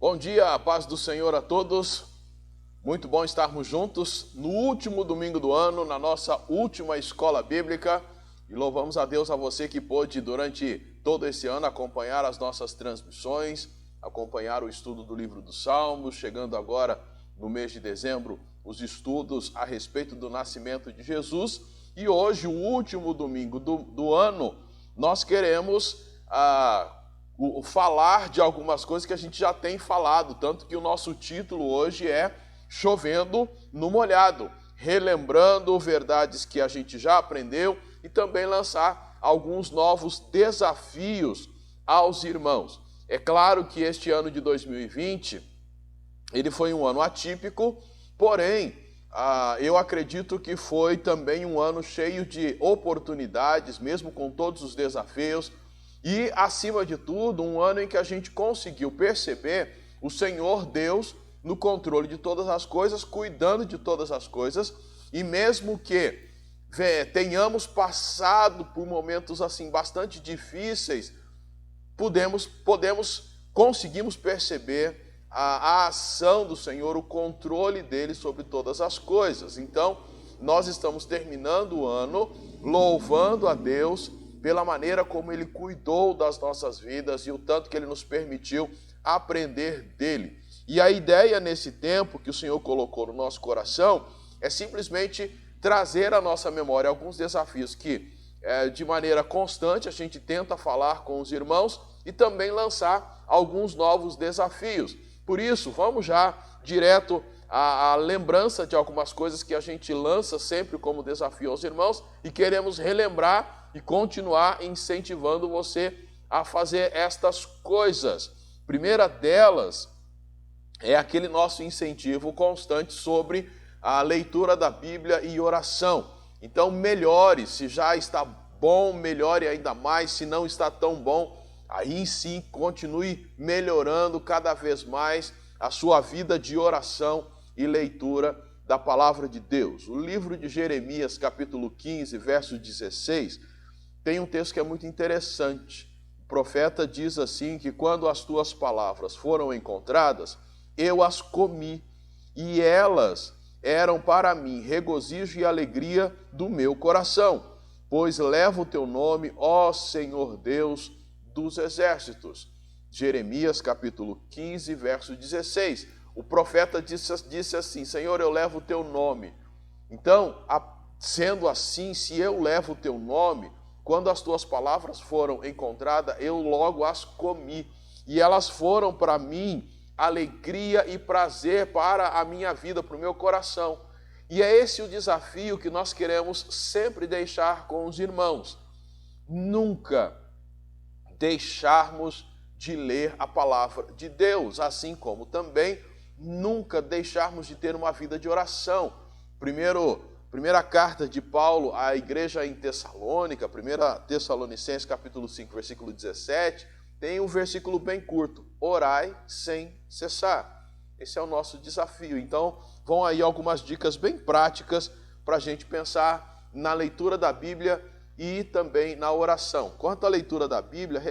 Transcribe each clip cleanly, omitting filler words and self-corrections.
Bom dia, a paz do Senhor a todos. Muito bom estarmos juntos no último domingo do ano, na nossa última escola bíblica. E louvamos a Deus a você que pôde, durante todo esse ano, acompanhar as nossas transmissões, acompanhar o estudo do livro dos Salmos, chegando agora no mês de dezembro, os estudos a respeito do nascimento de Jesus. E hoje, o último domingo do ano, nós queremos falar de algumas coisas que a gente já tem falado, tanto que o nosso título hoje é Chovendo no Molhado, relembrando verdades que a gente já aprendeu e também lançar alguns novos desafios aos irmãos. É claro que este ano de 2020, ele foi um ano atípico, porém, eu acredito que foi também um ano cheio de oportunidades, mesmo com todos os desafios, e, acima de tudo, um ano em que a gente conseguiu perceber o Senhor Deus no controle de todas as coisas, cuidando de todas as coisas, e mesmo que tenhamos passado por momentos assim bastante difíceis, conseguimos perceber a ação do Senhor, o controle dele sobre todas as coisas. Então, nós estamos terminando o ano louvando a Deus pela maneira como ele cuidou das nossas vidas e o tanto que ele nos permitiu aprender dele. E a ideia nesse tempo que o Senhor colocou no nosso coração é simplesmente trazer à nossa memória alguns desafios que, de maneira constante, a gente tenta falar com os irmãos e também lançar alguns novos desafios. Por isso, vamos já direto à lembrança de algumas coisas que a gente lança sempre como desafio aos irmãos e queremos relembrar e continuar incentivando você a fazer estas coisas. Primeira delas é aquele nosso incentivo constante sobre a leitura da Bíblia e oração. Então, melhore, se já está bom, melhore ainda mais, se não está tão bom, aí sim, continue melhorando cada vez mais a sua vida de oração e leitura da palavra de Deus. O livro de Jeremias, capítulo 15, verso 16, tem um texto que é muito interessante. O profeta diz assim, que quando as tuas palavras foram encontradas, eu as comi, e elas eram para mim regozijo e alegria do meu coração, pois levo o teu nome, ó Senhor Deus dos exércitos. Jeremias capítulo 15, verso 16. O profeta disse assim, Senhor, eu levo o teu nome. Então, sendo assim, se eu levo o teu nome, quando as tuas palavras foram encontradas, eu logo as comi. E elas foram para mim alegria e prazer para a minha vida, para o meu coração. E é esse o desafio que nós queremos sempre deixar com os irmãos. Nunca deixarmos de ler a palavra de Deus, assim como também nunca deixarmos de ter uma vida de oração. Primeira carta de Paulo à igreja em Tessalônica, 1 Tessalonicenses capítulo 5, versículo 17, tem um versículo bem curto, orai sem cessar. Esse é o nosso desafio. Então, vão aí algumas dicas bem práticas para a gente pensar na leitura da Bíblia e também na oração. Quanto à leitura da Bíblia,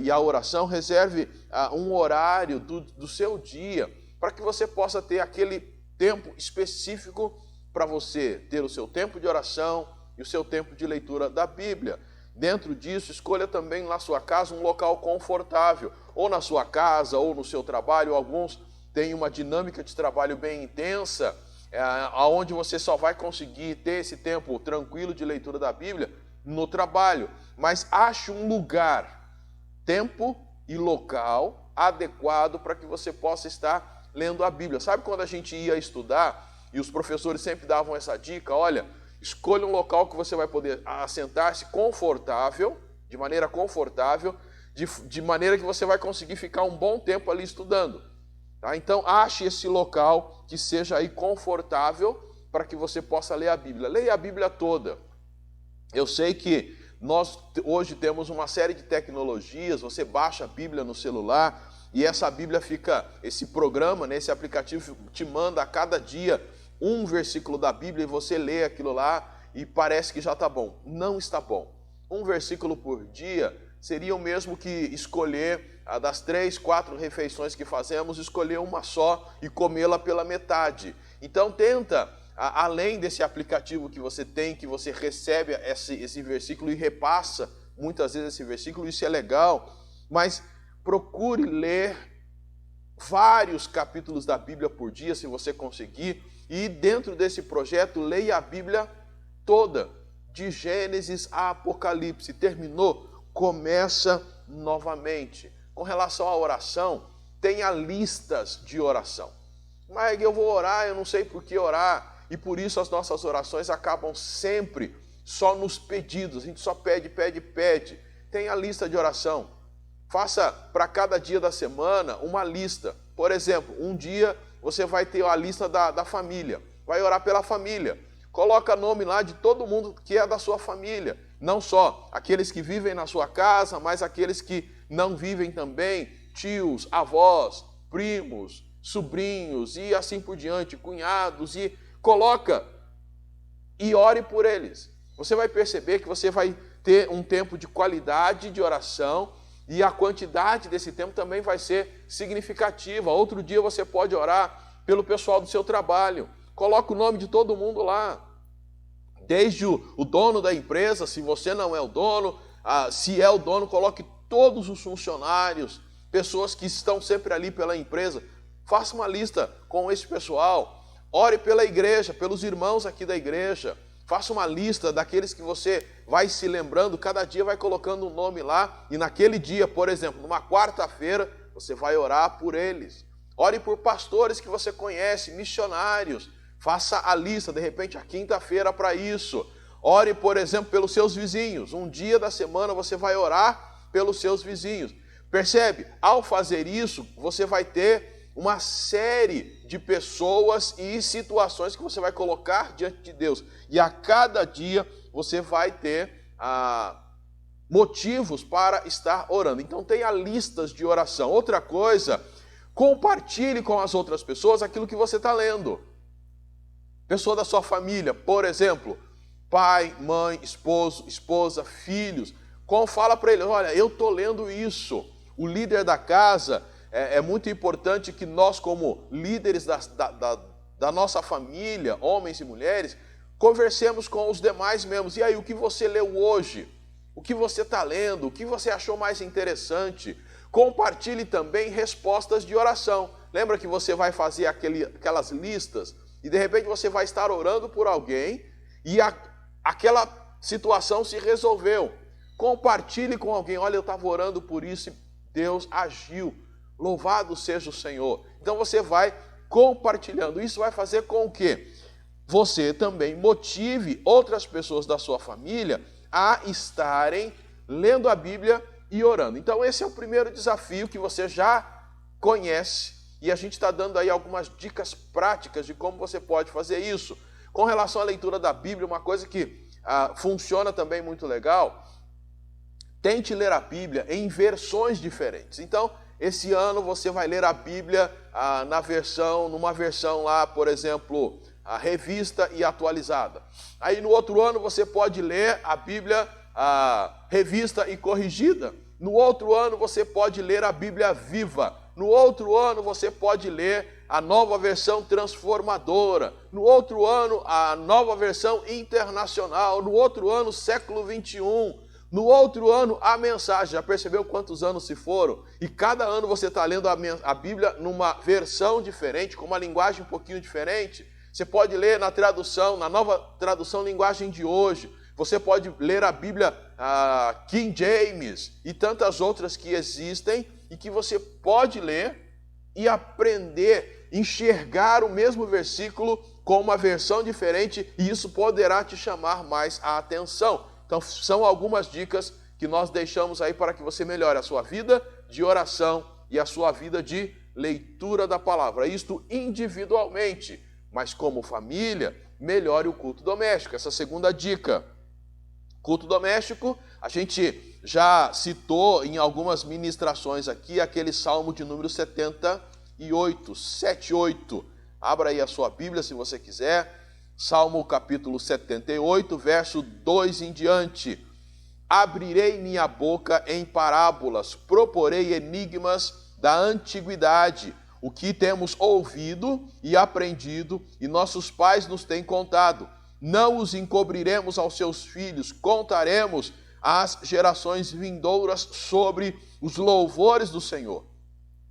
e a oração, reserve um horário do seu dia para que você possa ter aquele tempo específico para você ter o seu tempo de oração e o seu tempo de leitura da Bíblia. Dentro disso, escolha também na sua casa um local confortável, ou na sua casa, ou no seu trabalho. Alguns têm uma dinâmica de trabalho bem intensa, onde você só vai conseguir ter esse tempo tranquilo de leitura da Bíblia no trabalho. Mas ache um lugar, tempo e local adequado para que você possa estar lendo a Bíblia. Sabe quando a gente ia estudar e os professores sempre davam essa dica, olha, escolha um local que você vai poder assentar-se confortável, de maneira confortável, de maneira que você vai conseguir ficar um bom tempo ali estudando. Tá? Então, ache esse local que seja aí confortável para que você possa ler a Bíblia. Leia a Bíblia toda. Eu sei que nós hoje temos uma série de tecnologias, você baixa a Bíblia no celular e essa Bíblia esse programa, esse aplicativo te manda a cada dia um versículo da Bíblia e você lê aquilo lá e parece que já está bom. Não está bom. Um versículo por dia seria o mesmo que escolher das 3, 4 refeições que fazemos, escolher uma só e comê-la pela metade. Então tenta, além desse aplicativo que você tem, que você recebe esse versículo e repassa muitas vezes esse versículo, isso é legal, mas procure ler vários capítulos da Bíblia por dia, se você conseguir, e dentro desse projeto, leia a Bíblia toda, de Gênesis a Apocalipse. Terminou? Começa novamente. Com relação à oração, tenha listas de oração. Mas eu vou orar, eu não sei por que orar, e por isso as nossas orações acabam sempre só nos pedidos, a gente só pede, pede, pede. Tenha lista de oração. Faça para cada dia da semana uma lista. Por exemplo, um dia você vai ter a lista da família, vai orar pela família. Coloca nome lá de todo mundo que é da sua família. Não só aqueles que vivem na sua casa, mas aqueles que não vivem também. Tios, avós, primos, sobrinhos e assim por diante, cunhados. E coloca e ore por eles. Você vai perceber que você vai ter um tempo de qualidade de oração e a quantidade desse tempo também vai ser significativa. Outro dia você pode orar pelo pessoal do seu trabalho. Coloca o nome de todo mundo lá. Desde o dono da empresa, se você não é o dono, se é o dono, coloque todos os funcionários, pessoas que estão sempre ali pela empresa. Faça uma lista com esse pessoal. Ore pela igreja, pelos irmãos aqui da igreja. Faça uma lista daqueles que você vai se lembrando, cada dia vai colocando um nome lá, e naquele dia, por exemplo, numa quarta-feira, você vai orar por eles. Ore por pastores que você conhece, missionários. Faça a lista, de repente, a quinta-feira para isso. Ore, por exemplo, pelos seus vizinhos. Um dia da semana você vai orar pelos seus vizinhos. Percebe? Ao fazer isso, você vai ter uma série de pessoas e situações que você vai colocar diante de Deus. E a cada dia você vai ter motivos para estar orando. Então tenha listas de oração. Outra coisa, compartilhe com as outras pessoas aquilo que você está lendo. Pessoa da sua família, por exemplo, pai, mãe, esposo, esposa, filhos. Fala para eles, olha, eu estou lendo isso. O líder da casa, é muito importante que nós, como líderes da nossa família, homens e mulheres, conversemos com os demais membros. E aí, o que você leu hoje? O que você está lendo? O que você achou mais interessante? Compartilhe também respostas de oração. Lembra que você vai fazer aquelas listas e de repente você vai estar orando por alguém e aquela situação se resolveu. Compartilhe com alguém, olha, eu estava orando por isso e Deus agiu. Louvado seja o Senhor. Então você vai compartilhando. Isso vai fazer com que você também motive outras pessoas da sua família a estarem lendo a Bíblia e orando. Então esse é o primeiro desafio que você já conhece e a gente está dando aí algumas dicas práticas de como você pode fazer isso. Com relação à leitura da Bíblia, uma coisa que funciona também muito legal, tente ler a Bíblia em versões diferentes. Então, esse ano você vai ler a Bíblia numa versão lá, por exemplo, a revista e atualizada. Aí no outro ano você pode ler a Bíblia revista e corrigida. No outro ano você pode ler a Bíblia viva. No outro ano você pode ler a nova versão transformadora. No outro ano a nova versão internacional. No outro ano século 21. No outro ano, a mensagem. Já percebeu quantos anos se foram? E cada ano você está lendo a Bíblia numa versão diferente, com uma linguagem um pouquinho diferente. Você pode ler na nova tradução linguagem de hoje. Você pode ler a Bíblia King James e tantas outras que existem e que você pode ler e aprender, enxergar o mesmo versículo com uma versão diferente e isso poderá te chamar mais a atenção. Então, são algumas dicas que nós deixamos aí para que você melhore a sua vida de oração e a sua vida de leitura da palavra. Isto individualmente, mas como família, melhore o culto doméstico. Essa segunda dica. Culto doméstico, a gente já citou em algumas ministrações aqui aquele Salmo de número 78. Abra aí a sua Bíblia se você quiser. Salmo capítulo 78, verso 2 em diante. abrirei minha boca em parábolas, proporei enigmas da antiguidade, o que temos ouvido e aprendido e nossos pais nos têm contado. Não os encobriremos aos seus filhos, contaremos às gerações vindouras sobre os louvores do Senhor,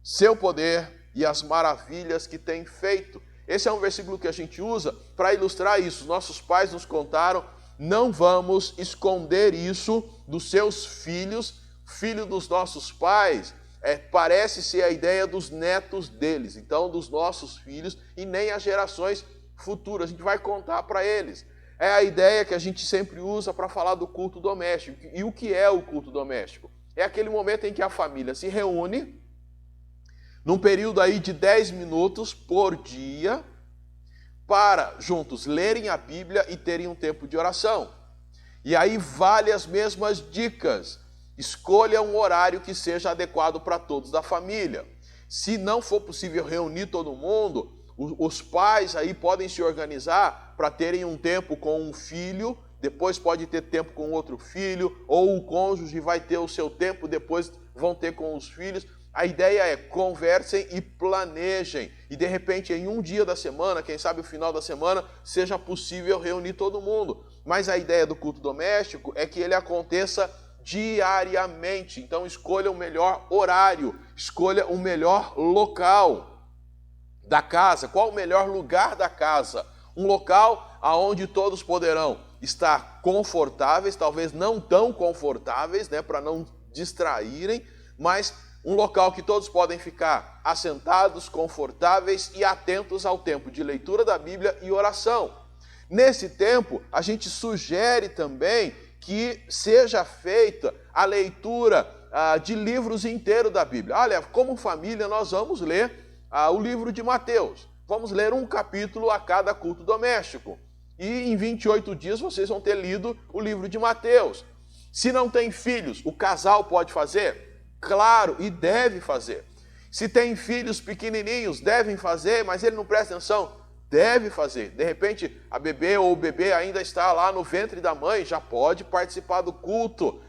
seu poder e as maravilhas que tem feito. Esse é um versículo que a gente usa para ilustrar isso. Nossos pais nos contaram, não vamos esconder isso dos seus filhos, filho dos nossos pais. Parece ser a ideia dos netos deles, então dos nossos filhos, e nem as gerações futuras. A gente vai contar para eles. É a ideia que a gente sempre usa para falar do culto doméstico. E o que é o culto doméstico? É aquele momento em que a família se reúne, num período aí de 10 minutos por dia, para juntos lerem a Bíblia e terem um tempo de oração. E aí vale as mesmas dicas. Escolha um horário que seja adequado para todos da família. Se não for possível reunir todo mundo, os pais aí podem se organizar para terem um tempo com um filho, depois pode ter tempo com outro filho, ou o cônjuge vai ter o seu tempo, depois vão ter com os filhos. A ideia é conversem e planejem. E de repente em um dia da semana, quem sabe o final da semana, seja possível reunir todo mundo. Mas a ideia do culto doméstico é que ele aconteça diariamente. Então escolha o melhor horário, escolha o melhor local da casa. Qual o melhor lugar da casa? Um local onde todos poderão estar confortáveis, talvez não tão confortáveis, para não distraírem, mas um local que todos podem ficar assentados, confortáveis e atentos ao tempo de leitura da Bíblia e oração. Nesse tempo, a gente sugere também que seja feita a leitura de livros inteiros da Bíblia. Olha, como família, nós vamos ler o livro de Mateus. Vamos ler um capítulo a cada culto doméstico. E em 28 dias vocês vão ter lido o livro de Mateus. Se não tem filhos, o casal pode fazer? Claro, e deve fazer. Se tem filhos pequenininhos, devem fazer, mas ele não presta atenção, deve fazer. De repente, a bebê ou o bebê ainda está lá no ventre da mãe, já pode participar do culto.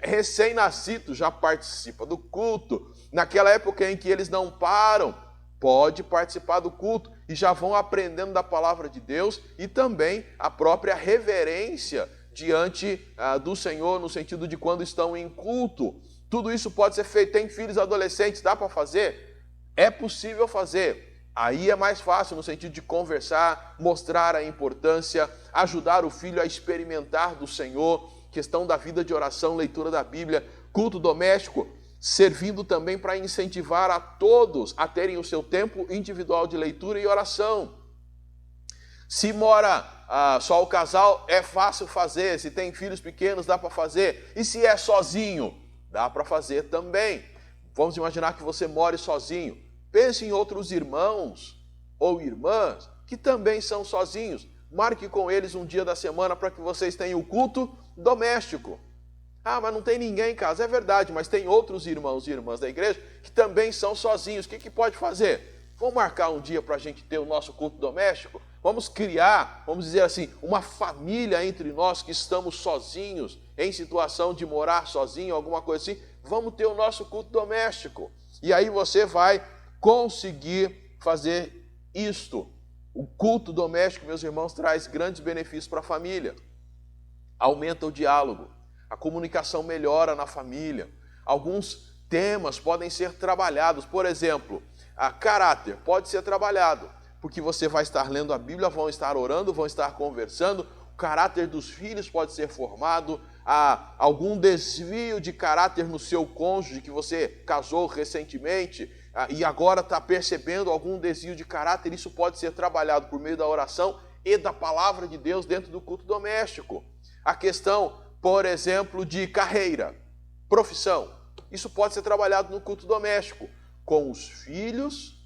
Recém-nascido já participa do culto. Naquela época em que eles não param, pode participar do culto e já vão aprendendo da palavra de Deus e também a própria reverência diante do Senhor, no sentido de quando estão em culto. Tudo isso pode ser feito. Tem filhos adolescentes, dá para fazer? É possível fazer. Aí é mais fácil no sentido de conversar, mostrar a importância, ajudar o filho a experimentar do Senhor, questão da vida de oração, leitura da Bíblia, culto doméstico, servindo também para incentivar a todos a terem o seu tempo individual de leitura e oração. Se mora só o casal, é fácil fazer. Se tem filhos pequenos, dá para fazer. E se é sozinho? Dá para fazer também. Vamos imaginar que você more sozinho. Pense em outros irmãos ou irmãs que também são sozinhos. Marque com eles um dia da semana para que vocês tenham o culto doméstico. Ah, mas não tem ninguém em casa. É verdade, mas tem outros irmãos e irmãs da igreja que também são sozinhos. O que pode fazer? Vamos marcar um dia para a gente ter o nosso culto doméstico? Vamos criar, vamos dizer assim, uma família entre nós que estamos sozinhos, em situação de morar sozinho, alguma coisa assim. Vamos ter o nosso culto doméstico. E aí você vai conseguir fazer isto. O culto doméstico, meus irmãos, traz grandes benefícios para a família. Aumenta o diálogo, a comunicação melhora na família. Alguns temas podem ser trabalhados. Por exemplo, caráter pode ser trabalhado, porque você vai estar lendo a Bíblia, vão estar orando, vão estar conversando. O caráter dos filhos pode ser formado. Algum desvio de caráter no seu cônjuge, que você casou recentemente e agora está percebendo algum desvio de caráter, isso pode ser trabalhado por meio da oração e da palavra de Deus dentro do culto doméstico. A questão, por exemplo, de carreira, profissão, isso pode ser trabalhado no culto doméstico, com os filhos,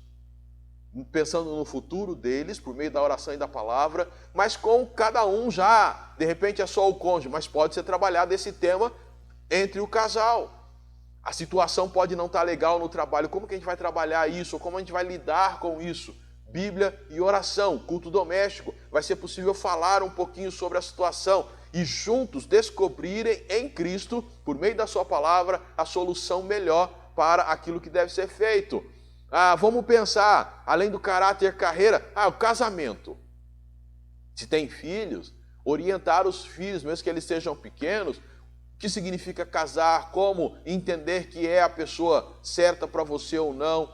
pensando no futuro deles, por meio da oração e da palavra, mas com cada um já, de repente é só o cônjuge, mas pode ser trabalhado esse tema entre o casal. A situação pode não estar legal no trabalho, como que a gente vai trabalhar isso, como a gente vai lidar com isso? Bíblia e oração, culto doméstico, vai ser possível falar um pouquinho sobre a situação e juntos descobrirem em Cristo, por meio da sua palavra, a solução melhor para aquilo que deve ser feito. Vamos pensar, além do caráter e carreira, o casamento. Se tem filhos, orientar os filhos, mesmo que eles sejam pequenos, o que significa casar, como entender que é a pessoa certa para você ou não,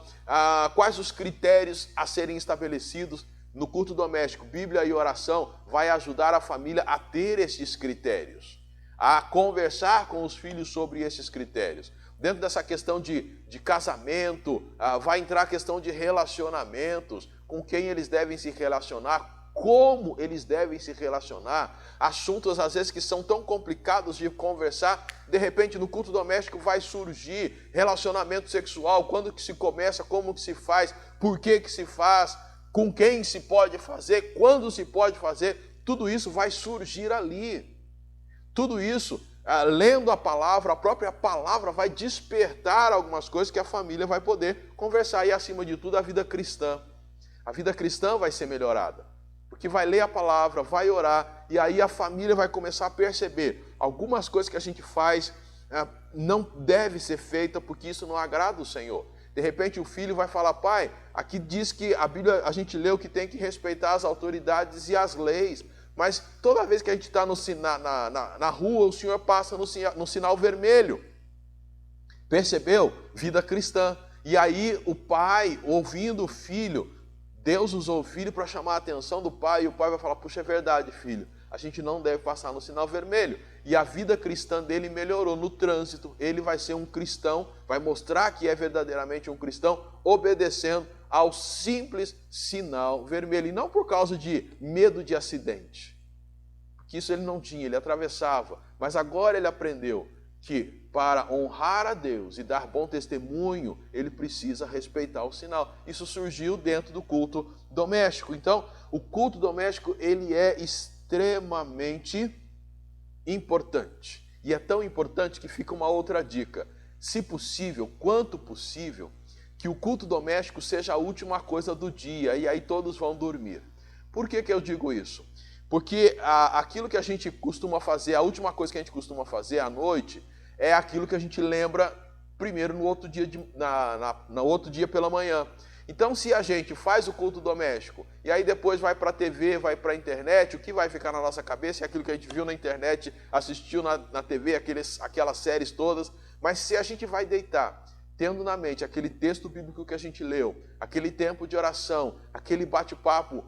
quais os critérios a serem estabelecidos no culto doméstico. Bíblia e oração vai ajudar a família a ter esses critérios, a conversar com os filhos sobre esses critérios. Dentro dessa questão de casamento, vai entrar a questão de relacionamentos, com quem eles devem se relacionar, como eles devem se relacionar, assuntos às vezes que são tão complicados de conversar, de repente no culto doméstico vai surgir relacionamento sexual, quando que se começa, como que se faz, por que se faz, com quem se pode fazer, quando se pode fazer, tudo isso vai surgir ali. Tudo isso, lendo a própria palavra vai despertar algumas coisas que a família vai poder conversar, e acima de tudo a vida cristã. A vida cristã vai ser melhorada. Porque vai ler a palavra, vai orar, e aí a família vai começar a perceber algumas coisas que a gente faz não deve ser feita porque isso não agrada o Senhor. De repente o filho vai falar: pai, aqui diz que a Bíblia, a gente leu que tem que respeitar as autoridades e as leis, mas toda vez que a gente está na rua, o Senhor passa no sinal vermelho. Percebeu? Vida cristã. E aí o pai, ouvindo o filho, Deus usou o filho para chamar a atenção do pai, e o pai vai falar: puxa, é verdade, filho, a gente não deve passar no sinal vermelho. E a vida cristã dele melhorou no trânsito, ele vai ser um cristão, vai mostrar que é verdadeiramente um cristão, obedecendo ao simples sinal vermelho, e não por causa de medo de acidente, porque isso ele não tinha, ele atravessava, mas agora ele aprendeu que para honrar a Deus e dar bom testemunho, ele precisa respeitar o sinal. Isso surgiu dentro do culto doméstico. Então, o culto doméstico, ele é extremamente importante. E é tão importante que fica uma outra dica. Se possível, quanto possível, que o culto doméstico seja a última coisa do dia, e aí todos vão dormir. Por que eu digo isso? Porque aquilo que a gente costuma fazer, a última coisa que a gente costuma fazer à noite, é aquilo que a gente lembra primeiro no outro dia, no outro dia pela manhã. Então, se a gente faz o culto doméstico e aí depois vai para a TV, vai para a internet, o que vai ficar na nossa cabeça é aquilo que a gente viu na internet, assistiu na TV, aquelas séries todas. Mas se a gente vai deitar, tendo na mente aquele texto bíblico que a gente leu, aquele tempo de oração, aquele bate-papo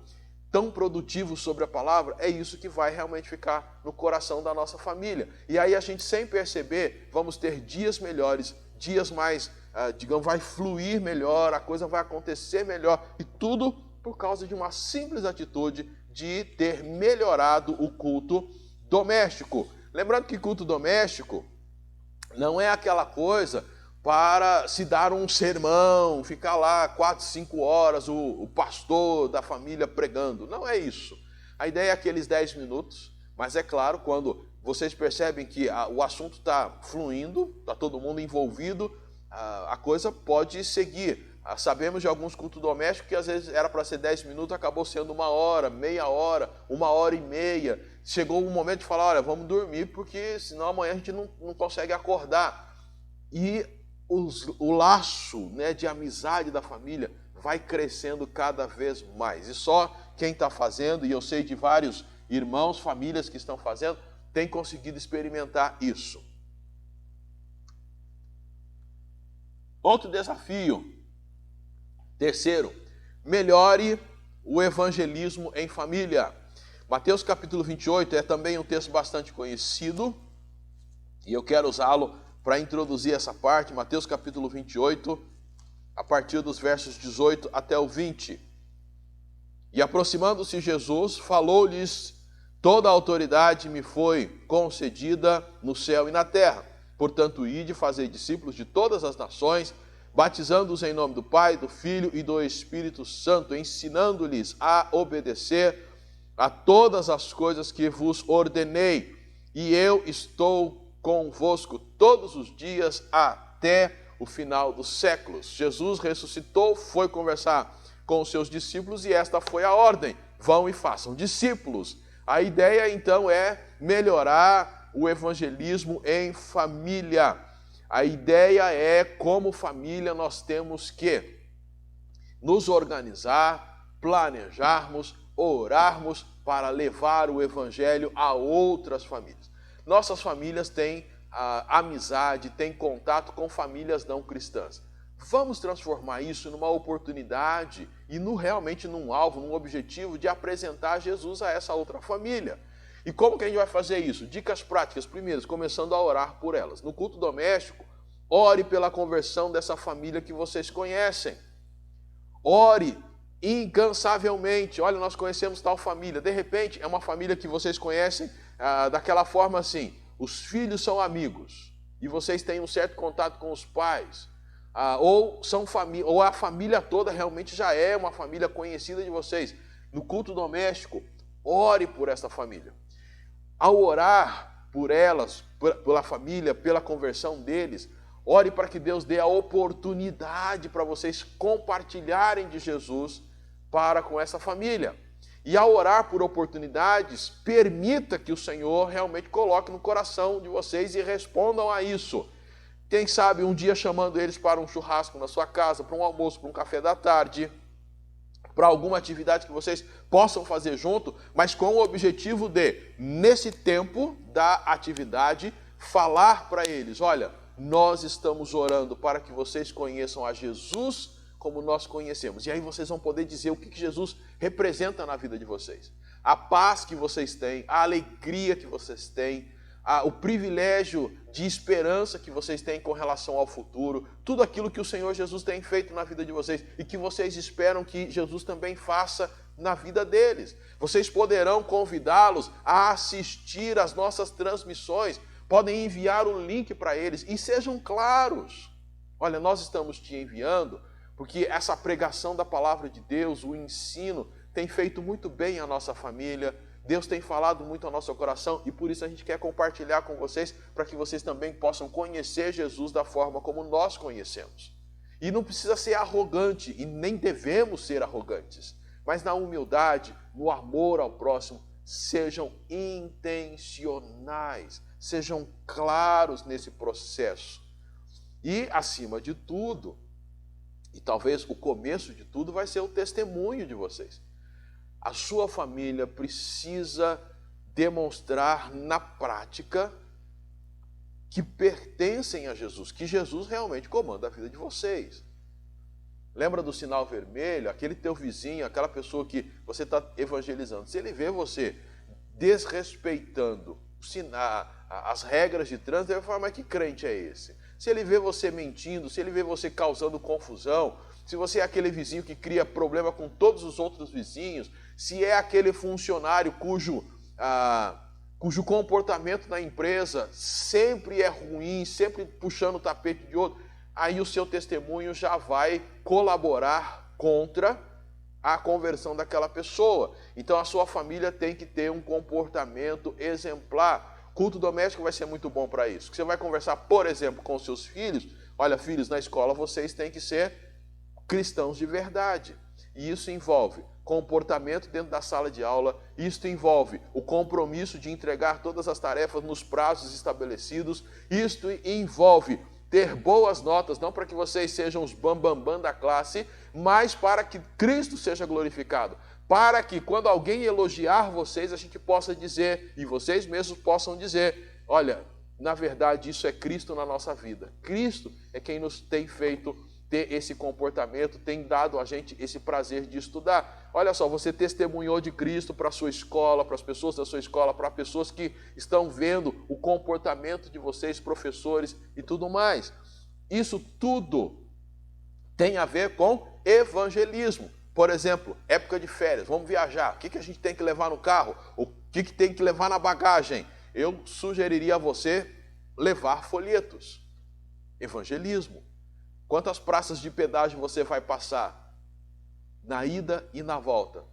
tão produtivo sobre a palavra, é isso que vai realmente ficar no coração da nossa família. E aí a gente, sem perceber, vamos ter dias melhores, dias mais, vai fluir melhor, a coisa vai acontecer melhor, e tudo por causa de uma simples atitude de ter melhorado o culto doméstico. Lembrando que culto doméstico não é aquela coisa para se dar um sermão, ficar lá 4, 5 horas, o pastor da família pregando. Não é isso. A ideia é aqueles 10 minutos, mas é claro, quando vocês percebem que o assunto está fluindo, está todo mundo envolvido, a coisa pode seguir. Sabemos de alguns cultos domésticos que às vezes era para ser 10 minutos, acabou sendo 1 hora, meia hora, 1h30. Chegou um momento de falar: olha, vamos dormir, porque senão amanhã a gente não consegue acordar. E o laço, de amizade da família vai crescendo cada vez mais. E só quem está fazendo, e eu sei de vários irmãos, famílias que estão fazendo, tem conseguido experimentar isso. Outro desafio. Terceiro, melhore o evangelismo em família. Mateus capítulo 28 é também um texto bastante conhecido, e eu quero usá-lo para introduzir essa parte. Mateus capítulo 28, a partir dos versos 18 até o 20. E aproximando-se Jesus, falou-lhes: toda a autoridade me foi concedida no céu e na terra. Portanto, ide, fazei discípulos de todas as nações, batizando-os em nome do Pai, do Filho e do Espírito Santo, ensinando-lhes a obedecer a todas as coisas que vos ordenei. E eu estou convosco todos os dias até o final dos séculos. Jesus ressuscitou, foi conversar com os seus discípulos, e esta foi a ordem: vão e façam discípulos. A ideia, então, é melhorar o evangelismo em família. A ideia é, como família, nós temos que nos organizar, planejarmos, orarmos para levar o evangelho a outras famílias. Nossas famílias têm amizade, têm contato com famílias não cristãs. Vamos transformar isso numa oportunidade e realmente num alvo, num objetivo de apresentar Jesus a essa outra família. E como que a gente vai fazer isso? Dicas práticas. Primeiro, começando a orar por elas. No culto doméstico, ore pela conversão dessa família que vocês conhecem. Ore incansavelmente. Olha, nós conhecemos tal família. De repente, é uma família que vocês conhecem daquela forma assim. Os filhos são amigos e vocês têm um certo contato com os pais. Ou a família toda realmente já é uma família conhecida de vocês. No culto doméstico, ore por essa família. Ao orar por elas, pela família, pela conversão deles, ore para que Deus dê a oportunidade para vocês compartilharem de Jesus para com essa família. E ao orar por oportunidades, permita que o Senhor realmente coloque no coração de vocês e respondam a isso. Quem sabe um dia chamando eles para um churrasco na sua casa, para um almoço, para um café da tarde, para alguma atividade que vocês possam fazer junto, mas com o objetivo de, nesse tempo da atividade, falar para eles, olha, nós estamos orando para que vocês conheçam a Jesus como nós conhecemos. E aí vocês vão poder dizer o que Jesus representa na vida de vocês. A paz que vocês têm, a alegria que vocês têm, o privilégio de esperança que vocês têm com relação ao futuro, tudo aquilo que o Senhor Jesus tem feito na vida de vocês e que vocês esperam que Jesus também faça na vida deles. Vocês poderão convidá-los a assistir às nossas transmissões, podem enviar o link para eles e sejam claros. Olha, nós estamos te enviando porque essa pregação da palavra de Deus, o ensino, tem feito muito bem à nossa família. Deus tem falado muito ao nosso coração e por isso a gente quer compartilhar com vocês para que vocês também possam conhecer Jesus da forma como nós conhecemos. E não precisa ser arrogante e nem devemos ser arrogantes, mas na humildade, no amor ao próximo, sejam intencionais, sejam claros nesse processo. E, acima de tudo, e talvez o começo de tudo vai ser o testemunho de vocês. A sua família precisa demonstrar na prática que pertencem a Jesus, que Jesus realmente comanda a vida de vocês. Lembra do sinal vermelho? Aquele teu vizinho, aquela pessoa que você está evangelizando. Se ele vê você desrespeitando as regras de trânsito, ele vai falar, mas que crente é esse? Se ele vê você mentindo, se ele vê você causando confusão, se você é aquele vizinho que cria problema com todos os outros vizinhos, se é aquele funcionário cujo comportamento na empresa sempre é ruim, sempre puxando o tapete de outro, aí o seu testemunho já vai colaborar contra a conversão daquela pessoa. Então a sua família tem que ter um comportamento exemplar. Culto doméstico vai ser muito bom para isso. Você vai conversar, por exemplo, com os seus filhos. Olha, filhos, na escola vocês têm que ser cristãos de verdade. E isso envolve comportamento dentro da sala de aula, isso envolve o compromisso de entregar todas as tarefas nos prazos estabelecidos, isso envolve ter boas notas, não para que vocês sejam os bambambam da classe, mas para que Cristo seja glorificado. Para que quando alguém elogiar vocês, a gente possa dizer, e vocês mesmos possam dizer, olha, na verdade isso é Cristo na nossa vida. Cristo é quem nos tem feito ter esse comportamento, tem dado a gente esse prazer de estudar. Olha só, você testemunhou de Cristo para a sua escola, para as pessoas da sua escola, para pessoas que estão vendo o comportamento de vocês, professores e tudo mais. Isso tudo tem a ver com evangelismo. Por exemplo, época de férias, vamos viajar. O que a gente tem que levar no carro? O que tem que levar na bagagem? Eu sugeriria a você levar folhetos. Evangelismo. Quantas praças de pedágio você vai passar? Na ida e na volta.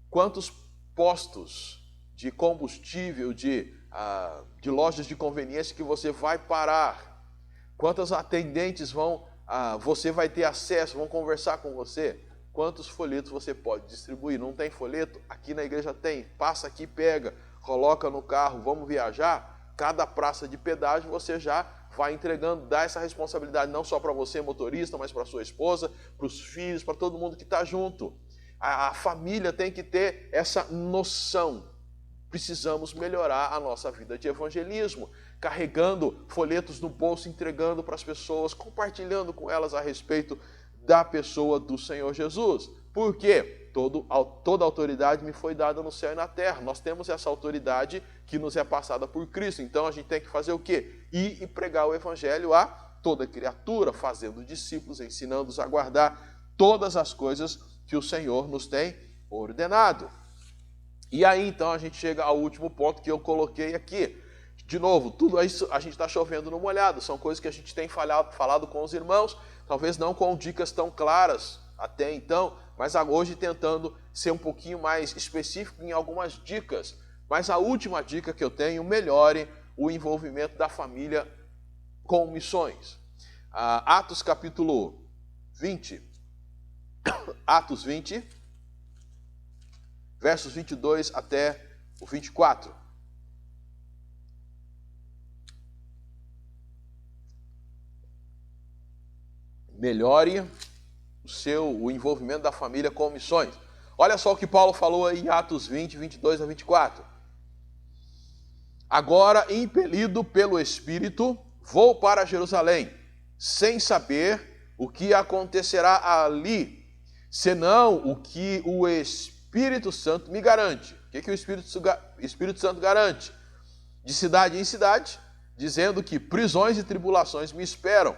Quantos postos de combustível, de lojas de conveniência que você vai parar? Quantas atendentes você vai ter acesso, vão conversar com você? quantos folhetos você pode distribuir. Não tem folheto? Aqui na igreja tem. Passa aqui, pega, coloca no carro, vamos viajar. Cada praça de pedágio você já vai entregando, dá essa responsabilidade não só para você, motorista, mas para sua esposa, para os filhos, para todo mundo que está junto. A família tem que ter essa noção. Precisamos melhorar a nossa vida de evangelismo, carregando folhetos no bolso, entregando para as pessoas, compartilhando com elas a respeito da pessoa do Senhor Jesus. Por quê? Toda autoridade me foi dada no céu e na terra. Nós temos essa autoridade que nos é passada por Cristo. Então a gente tem que fazer o quê? Ir e pregar o evangelho a toda criatura, fazendo discípulos, ensinando-os a guardar todas as coisas que o Senhor nos tem ordenado. E aí, então, a gente chega ao último ponto que eu coloquei aqui. De novo, tudo isso a gente está chovendo no molhado. São coisas que a gente tem falado com os irmãos, talvez não com dicas tão claras até então, mas hoje tentando ser um pouquinho mais específico em algumas dicas. Mas a última dica que eu tenho, melhore o envolvimento da família com missões. Atos capítulo 20. Atos 20, versos 22 até o 24. Melhore o envolvimento da família com missões. Olha só o que Paulo falou aí em Atos 20, 22 a 24. Agora, impelido pelo Espírito, vou para Jerusalém, sem saber o que acontecerá ali, senão o que o Espírito Santo me garante. O que o Espírito Santo garante? De cidade em cidade, dizendo que prisões e tribulações me esperam,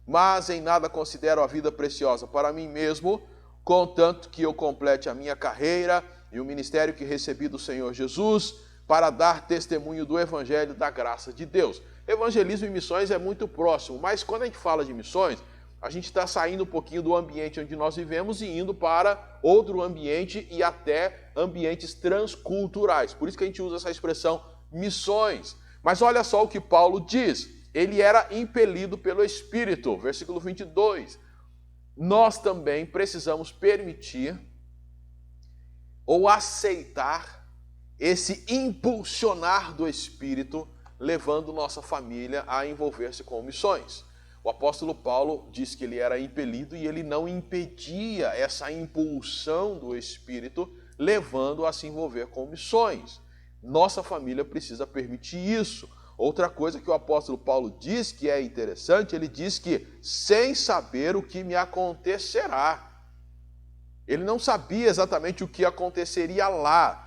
mas em nada considero a vida preciosa para mim mesmo, contanto que eu complete a minha carreira e o ministério que recebi do Senhor Jesus, para dar testemunho do Evangelho da graça de Deus. Evangelismo e missões é muito próximo, mas quando a gente fala de missões, a gente está saindo um pouquinho do ambiente onde nós vivemos e indo para outro ambiente e até ambientes transculturais. Por isso que a gente usa essa expressão missões. Mas olha só o que Paulo diz. Ele era impelido pelo Espírito. Versículo 22. Nós também precisamos permitir ou aceitar esse impulsionar do Espírito, levando nossa família a envolver-se com missões. O apóstolo Paulo diz que ele era impelido e ele não impedia essa impulsão do Espírito, levando a se envolver com missões. Nossa família precisa permitir isso. Outra coisa que o apóstolo Paulo diz que é interessante, ele diz que sem saber o que me acontecerá. Ele não sabia exatamente o que aconteceria lá,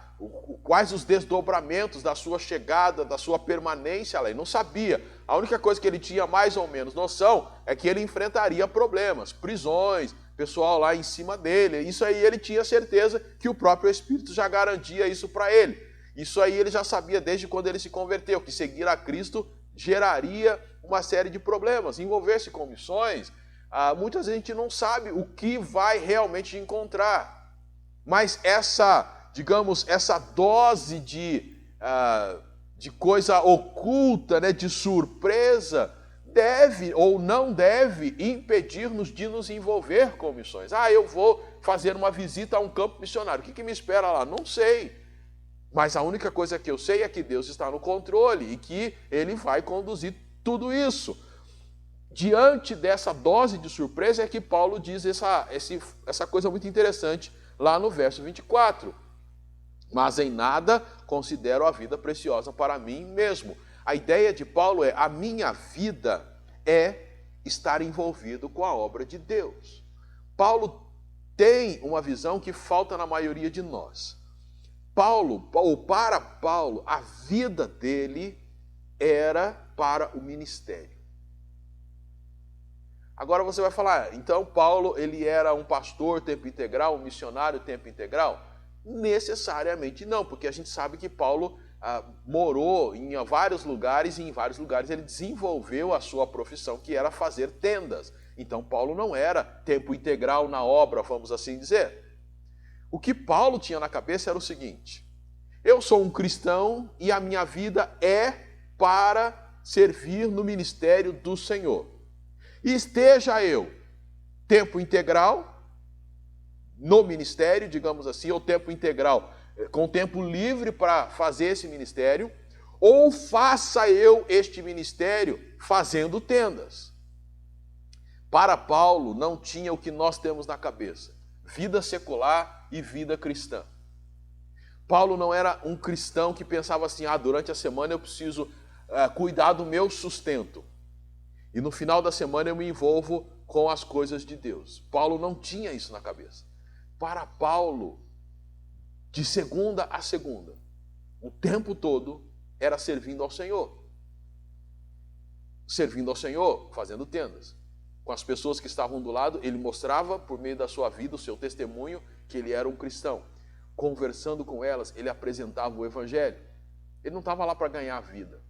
quais os desdobramentos da sua chegada, da sua permanência lá. Ele não sabia. A única coisa que ele tinha mais ou menos noção é que ele enfrentaria problemas, prisões, pessoal lá em cima dele. Isso aí ele tinha certeza que o próprio Espírito já garantia isso para ele. Isso aí ele já sabia desde quando ele se converteu, que seguir a Cristo geraria uma série de problemas. Envolver-se com missões, muitas vezes a gente não sabe o que vai realmente encontrar. Mas essa, digamos, essa dose de coisa oculta, né, de surpresa, deve ou não deve impedir-nos de nos envolver com missões. Eu vou fazer uma visita a um campo missionário. O que me espera lá? Não sei. Mas a única coisa que eu sei é que Deus está no controle e que Ele vai conduzir tudo isso. Diante dessa dose de surpresa é que Paulo diz essa coisa muito interessante lá no verso 24. Mas em nada considero a vida preciosa para mim mesmo. A ideia de Paulo é: a minha vida é estar envolvido com a obra de Deus. Paulo tem uma visão que falta na maioria de nós. Para Paulo, a vida dele era para o ministério. Agora você vai falar, então Paulo ele era um pastor tempo integral, um missionário tempo integral? Necessariamente não, porque a gente sabe que Paulo morou em vários lugares e em vários lugares ele desenvolveu a sua profissão, que era fazer tendas. Então Paulo não era tempo integral na obra, vamos assim dizer. O que Paulo tinha na cabeça era o seguinte: eu sou um cristão e a minha vida é para servir no ministério do Senhor. E esteja eu tempo integral, no ministério, digamos assim, ou tempo integral, com tempo livre para fazer esse ministério, ou faça eu este ministério fazendo tendas. Para Paulo não tinha o que nós temos na cabeça, vida secular e vida cristã. Paulo não era um cristão que pensava assim, durante a semana eu preciso cuidar do meu sustento. E no final da semana eu me envolvo com as coisas de Deus. Paulo não tinha isso na cabeça. Para Paulo, de segunda a segunda, o tempo todo era servindo ao Senhor. Servindo ao Senhor, fazendo tendas. Com as pessoas que estavam do lado, ele mostrava por meio da sua vida, o seu testemunho, que ele era um cristão. Conversando com elas, ele apresentava o Evangelho. Ele não estava lá para ganhar a vida.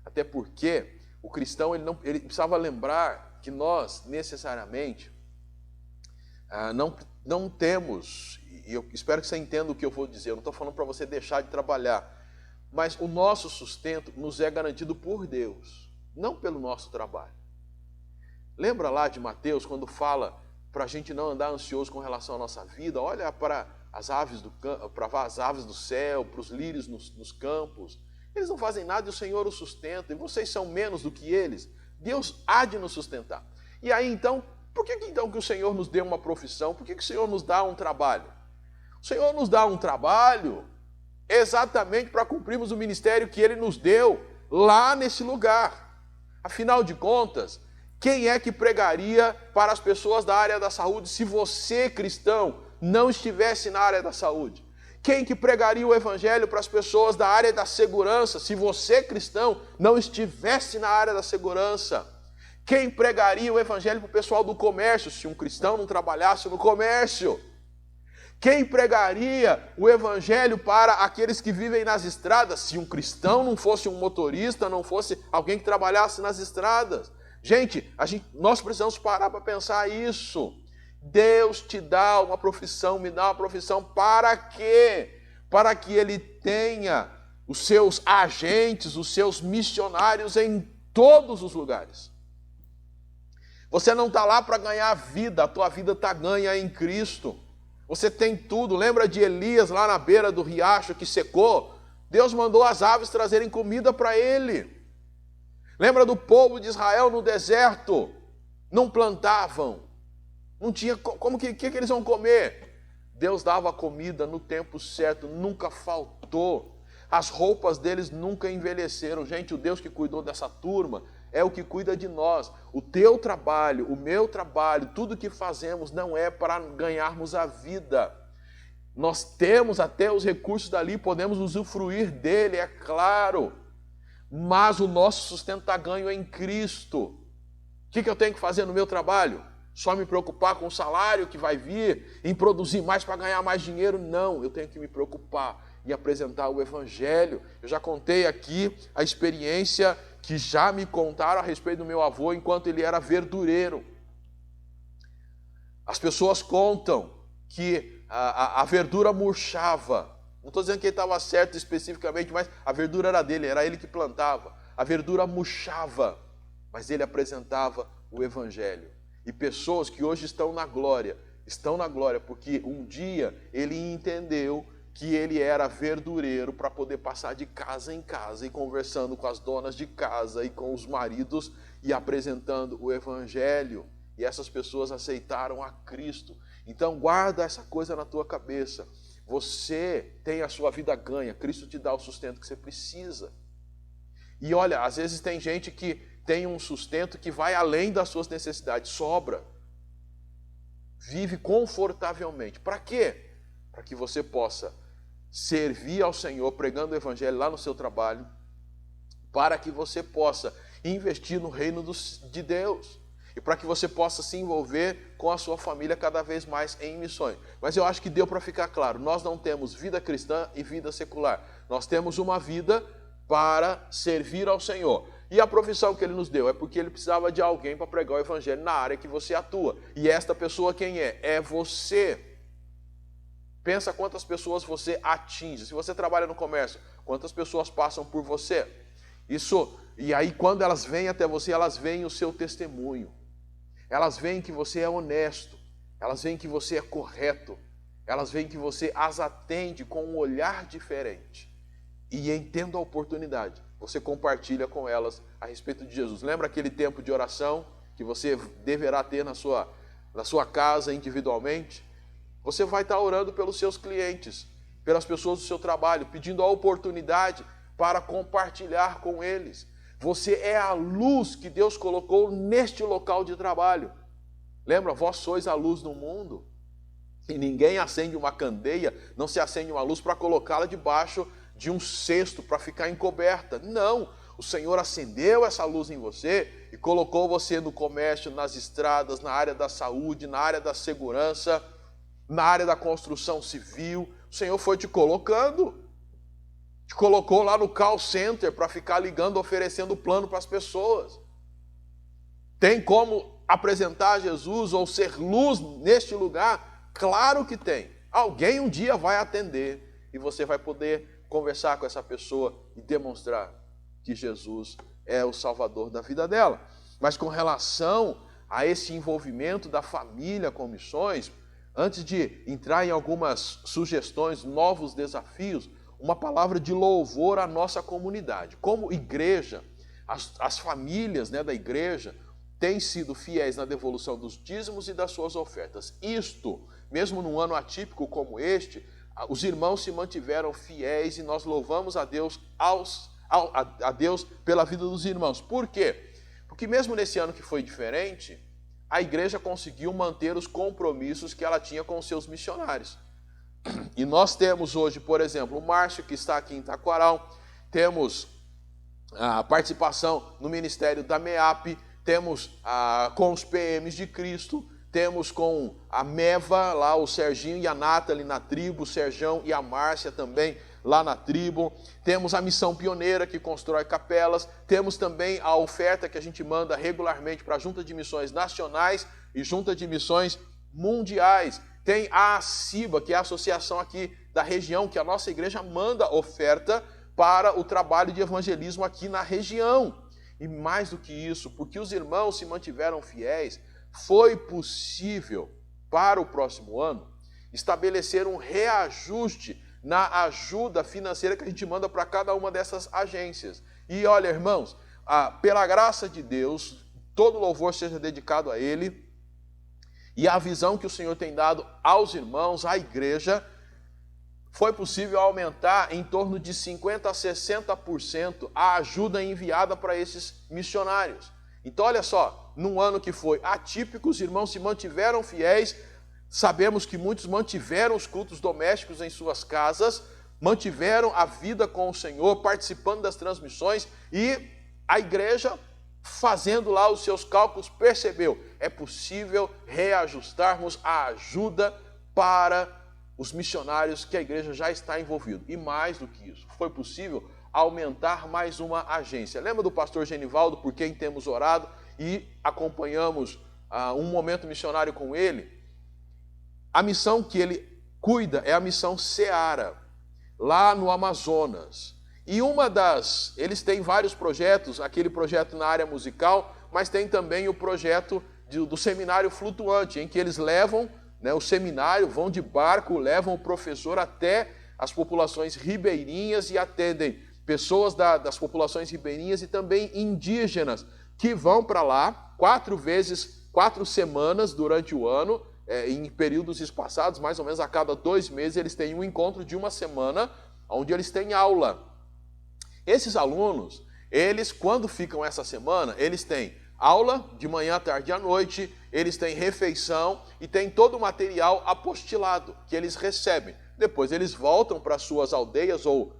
Até porque o cristão ele precisava lembrar que nós, necessariamente, não temos, e eu espero que você entenda o que eu vou dizer, eu não estou falando para você deixar de trabalhar, mas o nosso sustento nos é garantido por Deus, não pelo nosso trabalho. Lembra lá de Mateus, quando fala para a gente não andar ansioso com relação à nossa vida? Olha para as aves do céu, para os lírios nos campos. Eles não fazem nada e o Senhor os sustenta. E vocês são menos do que eles. Deus há de nos sustentar. E aí então, por que então que o Senhor nos deu uma profissão? Por que o Senhor nos dá um trabalho? O Senhor nos dá um trabalho exatamente para cumprirmos o ministério que Ele nos deu lá nesse lugar. Afinal de contas, quem é que pregaria para as pessoas da área da saúde se você, cristão, não estivesse na área da saúde? Quem que pregaria o Evangelho para as pessoas da área da segurança se você, cristão, não estivesse na área da segurança? Quem pregaria o Evangelho para o pessoal do comércio se um cristão não trabalhasse no comércio? Quem pregaria o Evangelho para aqueles que vivem nas estradas se um cristão não fosse um motorista, não fosse alguém que trabalhasse nas estradas? Gente, nós precisamos parar para pensar isso. Deus te dá uma profissão, me dá uma profissão para quê? Para que Ele tenha os seus agentes, os seus missionários em todos os lugares. Você não está lá para ganhar vida, a tua vida está ganha em Cristo. Você tem tudo. Lembra de Elias lá na beira do riacho que secou? Deus mandou as aves trazerem comida para ele. Lembra do povo de Israel no deserto? Não plantavam. Não tinha como que eles vão comer? Deus dava comida no tempo certo, nunca faltou. As roupas deles nunca envelheceram. Gente, o Deus que cuidou dessa turma é o que cuida de nós. O teu trabalho, o meu trabalho, tudo que fazemos não é para ganharmos a vida. Nós temos até os recursos dali, podemos usufruir dele, é claro. Mas o nosso sustento está ganho em Cristo. O que eu tenho que fazer no meu trabalho? Só me preocupar com o salário que vai vir, em produzir mais para ganhar mais dinheiro? Não, eu tenho que me preocupar em apresentar o Evangelho. Eu já contei aqui a experiência que já me contaram a respeito do meu avô enquanto ele era verdureiro. As pessoas contam que a verdura murchava. Não estou dizendo que ele estava certo especificamente, mas a verdura era dele, era ele que plantava. A verdura murchava, mas ele apresentava o Evangelho. E pessoas que hoje estão na glória porque um dia ele entendeu que ele era verdureiro para poder passar de casa em casa e conversando com as donas de casa e com os maridos e apresentando o Evangelho. E essas pessoas aceitaram a Cristo. Então guarda essa coisa na tua cabeça. Você tem a sua vida ganha, Cristo te dá o sustento que você precisa. E olha, às vezes tem gente que tem um sustento que vai além das suas necessidades, sobra. Vive confortavelmente. Para quê? Para que você possa servir ao Senhor pregando o Evangelho lá no seu trabalho, para que você possa investir no reino de Deus. E para que você possa se envolver com a sua família cada vez mais em missões. Mas eu acho que deu para ficar claro, nós não temos vida cristã e vida secular. Nós temos uma vida para servir ao Senhor. E a profissão que Ele nos deu é porque Ele precisava de alguém para pregar o Evangelho na área que você atua. E esta pessoa quem é? É você. Pensa quantas pessoas você atinge. Se você trabalha no comércio, quantas pessoas passam por você? E aí quando elas vêm até você, elas veem o seu testemunho. Elas veem que você é honesto. Elas veem que você é correto. elas veem que você as atende com um olhar diferente. E tendo a oportunidade, você compartilha com elas a respeito de Jesus. Lembra aquele tempo de oração que você deverá ter na sua casa individualmente? Você vai estar orando pelos seus clientes, pelas pessoas do seu trabalho, pedindo a oportunidade para compartilhar com eles. Você é a luz que Deus colocou neste local de trabalho. Lembra, vós sois a luz do mundo. E ninguém acende uma candeia, não se acende uma luz para colocá-la debaixo de um cesto para ficar encoberta. Não, o Senhor acendeu essa luz em você e colocou você no comércio, nas estradas, na área da saúde, na área da segurança, na área da construção civil. O Senhor foi te colocando. Te colocou lá no call center para ficar ligando, oferecendo plano para as pessoas. Tem como apresentar Jesus ou ser luz neste lugar? Claro que tem. Alguém um dia vai atender e você vai poder conversar com essa pessoa e demonstrar que Jesus é o Salvador da vida dela. Mas com relação a esse envolvimento da família com missões, antes de entrar em algumas sugestões, novos desafios, uma palavra de louvor à nossa comunidade. Como igreja, as famílias, da igreja têm sido fiéis na devolução dos dízimos e das suas ofertas. Isto, mesmo num ano atípico como este, os irmãos se mantiveram fiéis e nós louvamos a Deus, a Deus pela vida dos irmãos. Por quê? Porque mesmo nesse ano que foi diferente, a igreja conseguiu manter os compromissos que ela tinha com os seus missionários. E nós temos hoje, por exemplo, o Márcio, que está aqui em Taquaral, temos a participação no ministério da MEAP, temos com os PMs de Cristo, temos com a Meva, lá o Serginho e a Nathalie na tribo, o Serjão e a Márcia também lá na tribo, temos a Missão Pioneira, que constrói capelas, temos também a oferta que a gente manda regularmente para a Junta de Missões Nacionais e Junta de Missões Mundiais. Tem a ACIBA, que é a associação aqui da região, que a nossa igreja manda oferta para o trabalho de evangelismo aqui na região. E mais do que isso, porque os irmãos se mantiveram fiéis, foi possível, para o próximo ano, estabelecer um reajuste na ajuda financeira que a gente manda para cada uma dessas agências. E olha, irmãos, pela graça de Deus, todo louvor seja dedicado a Ele, e a visão que o Senhor tem dado aos irmãos, à igreja, foi possível aumentar em torno de 50% a 60% a ajuda enviada para esses missionários. Então, olha só, num ano que foi atípico, os irmãos se mantiveram fiéis, sabemos que muitos mantiveram os cultos domésticos em suas casas, mantiveram a vida com o Senhor, participando das transmissões, e a igreja, fazendo lá os seus cálculos, percebeu, é possível reajustarmos a ajuda para os missionários que a igreja já está envolvida. E mais do que isso, foi possível aumentar mais uma agência. Lembra do pastor Genivaldo, por quem temos orado e acompanhamos um momento missionário com ele? A missão que ele cuida é a missão Seara, lá no Amazonas. E eles têm vários projetos, aquele projeto na área musical, mas tem também o projeto do seminário flutuante, em que eles levam o seminário, vão de barco, levam o professor até as populações ribeirinhas e atendem pessoas das populações ribeirinhas e também indígenas, que vão para lá 4 semanas durante o ano, em períodos espaçados, mais ou menos a cada 2 meses, eles têm um encontro de 1 semana, onde eles têm aula. Esses alunos, quando ficam essa semana, eles têm aula de manhã, tarde e à noite, eles têm refeição e têm todo o material apostilado que eles recebem. Depois eles voltam para suas aldeias ou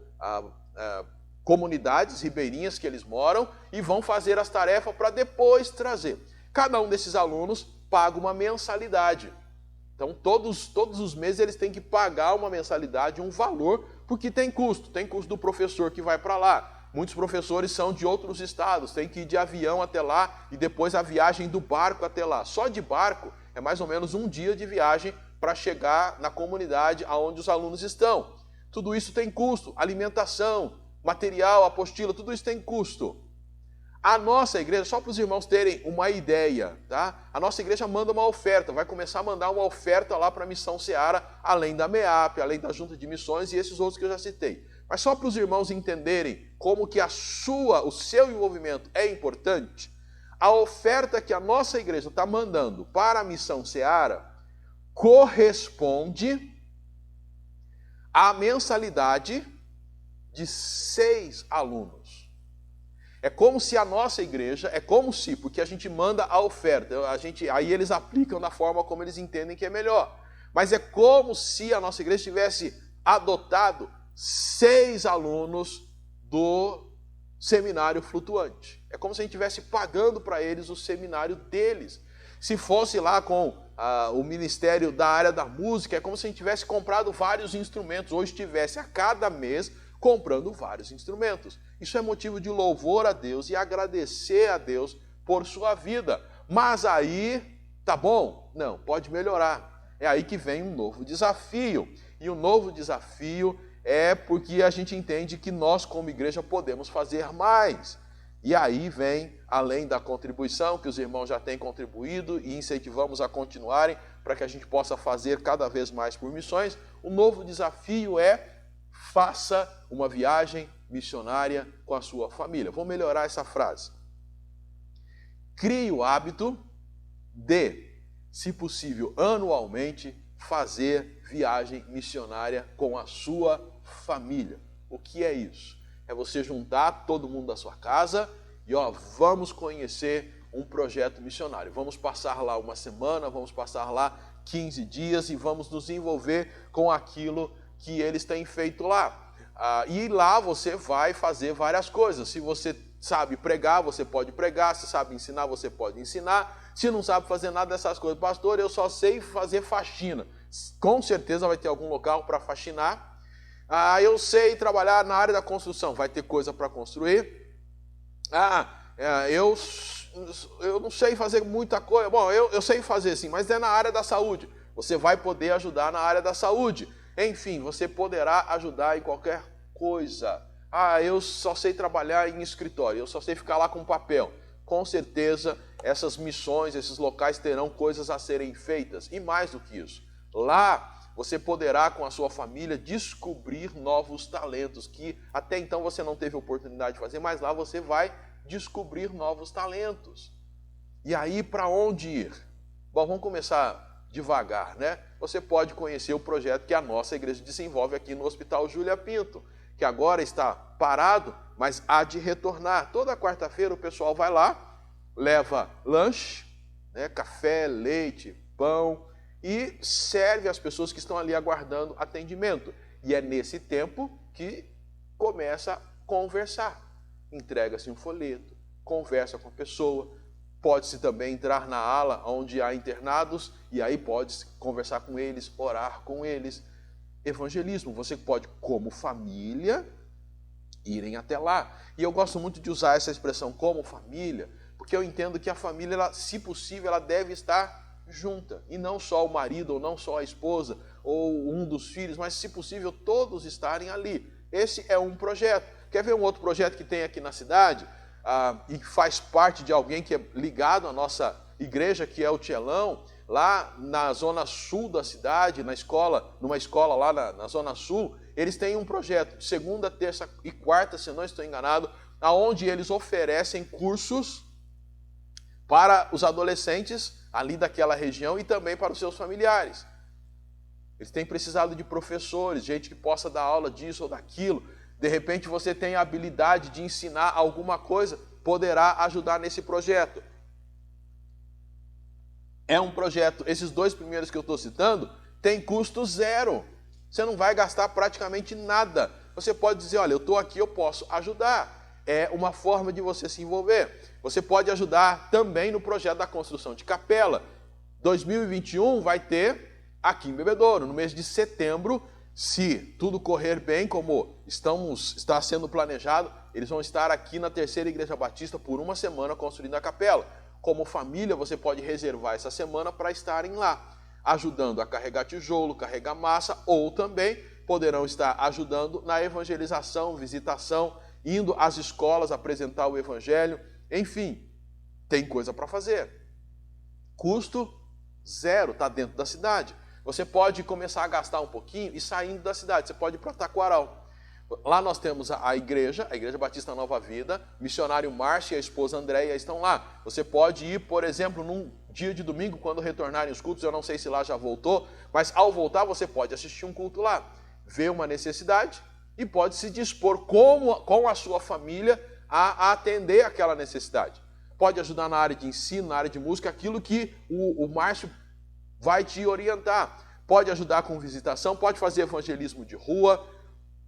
comunidades ribeirinhas que eles moram e vão fazer as tarefas para depois trazer. Cada um desses alunos paga uma mensalidade. Então, todos os meses eles têm que pagar uma mensalidade, um valor, porque tem custo do professor que vai para lá. Muitos professores são de outros estados, tem que ir de avião até lá e depois a viagem do barco até lá. Só de barco é mais ou menos 1 dia de viagem para chegar na comunidade onde os alunos estão. Tudo isso tem custo, alimentação, material, apostila, tudo isso tem custo. A nossa igreja, só para os irmãos terem uma ideia, tá? A nossa igreja manda uma oferta, vai começar a mandar uma oferta lá para a Missão Seara, além da MEAP, além da Junta de Missões e esses outros que eu já citei. Mas só para os irmãos entenderem como que o seu envolvimento é importante, a oferta que a nossa igreja está mandando para a Missão Seara corresponde à mensalidade de 6 alunos. É como se a nossa igreja, porque a gente manda a oferta, aí eles aplicam da forma como eles entendem que é melhor. Mas é como se a nossa igreja tivesse adotado 6 alunos do seminário flutuante. É como se a gente estivesse pagando para eles o seminário deles. Se fosse lá com o ministério da área da música, é como se a gente tivesse comprado vários instrumentos, ou estivesse a cada mês comprando vários instrumentos. Isso é motivo de louvor a Deus e agradecer a Deus por sua vida. Mas aí, tá bom? Não, pode melhorar. É aí que vem um novo desafio. E o novo desafio é porque a gente entende que nós, como igreja, podemos fazer mais. E aí vem, além da contribuição, que os irmãos já têm contribuído e incentivamos a continuarem para que a gente possa fazer cada vez mais por missões, o novo desafio é: faça uma viagem missionária com a sua família. Vou melhorar essa frase. Crie o hábito de, se possível, anualmente, fazer viagem missionária com a sua família. O que é isso? É você juntar todo mundo da sua casa e vamos conhecer um projeto missionário. Vamos passar lá uma semana, vamos passar lá 15 dias e vamos nos envolver com aquilo que eles têm feito lá. E lá você vai fazer várias coisas. Se você sabe pregar, você pode pregar. Se sabe ensinar, você pode ensinar. Se não sabe fazer nada dessas coisas, pastor, eu só sei fazer faxina. Com certeza vai ter algum local para faxinar. Eu sei trabalhar na área da construção, vai ter coisa para construir. Eu não sei fazer muita coisa. Bom, eu sei fazer sim, mas é na área da saúde. Você vai poder ajudar na área da saúde. Enfim, você poderá ajudar em qualquer coisa. Eu só sei trabalhar em escritório, eu só sei ficar lá com papel. Com certeza, essas missões, esses locais terão coisas a serem feitas. E mais do que isso, lá você poderá, com a sua família, descobrir novos talentos que até então você não teve oportunidade de fazer, mas lá você vai descobrir novos talentos. E aí, para onde ir? Bom, vamos começar devagar, né? Você pode conhecer o projeto que a nossa igreja desenvolve aqui no Hospital Júlia Pinto, que agora está parado, mas há de retornar. Toda quarta-feira o pessoal vai lá, leva lanche, né, café, leite, pão, e serve as pessoas que estão ali aguardando atendimento. E é nesse tempo que começa a conversar. Entrega-se um folheto, conversa com a pessoa, pode-se também entrar na ala onde há internados, e aí pode conversar com eles, orar com eles. Evangelismo, você pode, como família, irem até lá. E eu gosto muito de usar essa expressão como família, porque eu entendo que a família, se possível, ela deve estar junta, e não só o marido, ou não só a esposa, ou um dos filhos, mas, se possível, todos estarem ali. Esse é um projeto. Quer ver um outro projeto que tem aqui na cidade, e faz parte de alguém que é ligado à nossa igreja, que é o Tielão, lá na zona sul da cidade, numa escola lá na zona sul, eles têm um projeto, de segunda, terça e quarta, se não estou enganado, onde eles oferecem cursos para os adolescentes ali daquela região e também para os seus familiares. Eles têm precisado de professores, gente que possa dar aula disso ou daquilo. De repente você tem a habilidade de ensinar alguma coisa, poderá ajudar nesse projeto. É um projeto, esses 2 primeiros que eu estou citando, tem custo zero. Você não vai gastar praticamente nada. Você pode dizer, olha, eu estou aqui, eu posso ajudar. É uma forma de você se envolver. Você pode ajudar também no projeto da construção de capela. 2021 vai ter aqui em Bebedouro, no mês de setembro, se tudo correr bem, como está sendo planejado, eles vão estar aqui na Terceira Igreja Batista por uma semana construindo a capela. Como família, você pode reservar essa semana para estarem lá, ajudando a carregar tijolo, carregar massa, ou também poderão estar ajudando na evangelização, visitação, indo às escolas apresentar o evangelho, Enfim, tem coisa para fazer. Custo zero, está dentro da cidade. Você pode começar a gastar um pouquinho e saindo da cidade. Você pode ir para Taquaral. Lá nós temos a Igreja Batista Nova Vida, missionário Márcio e a esposa Andréia estão lá. Você pode ir, por exemplo, num dia de domingo, quando retornarem os cultos, eu não sei se lá já voltou, mas ao voltar você pode assistir um culto lá, ver uma necessidade e pode se dispor com a sua família a atender aquela necessidade. Pode ajudar na área de ensino, na área de música, aquilo que o Márcio vai te orientar. Pode ajudar com visitação, pode fazer evangelismo de rua.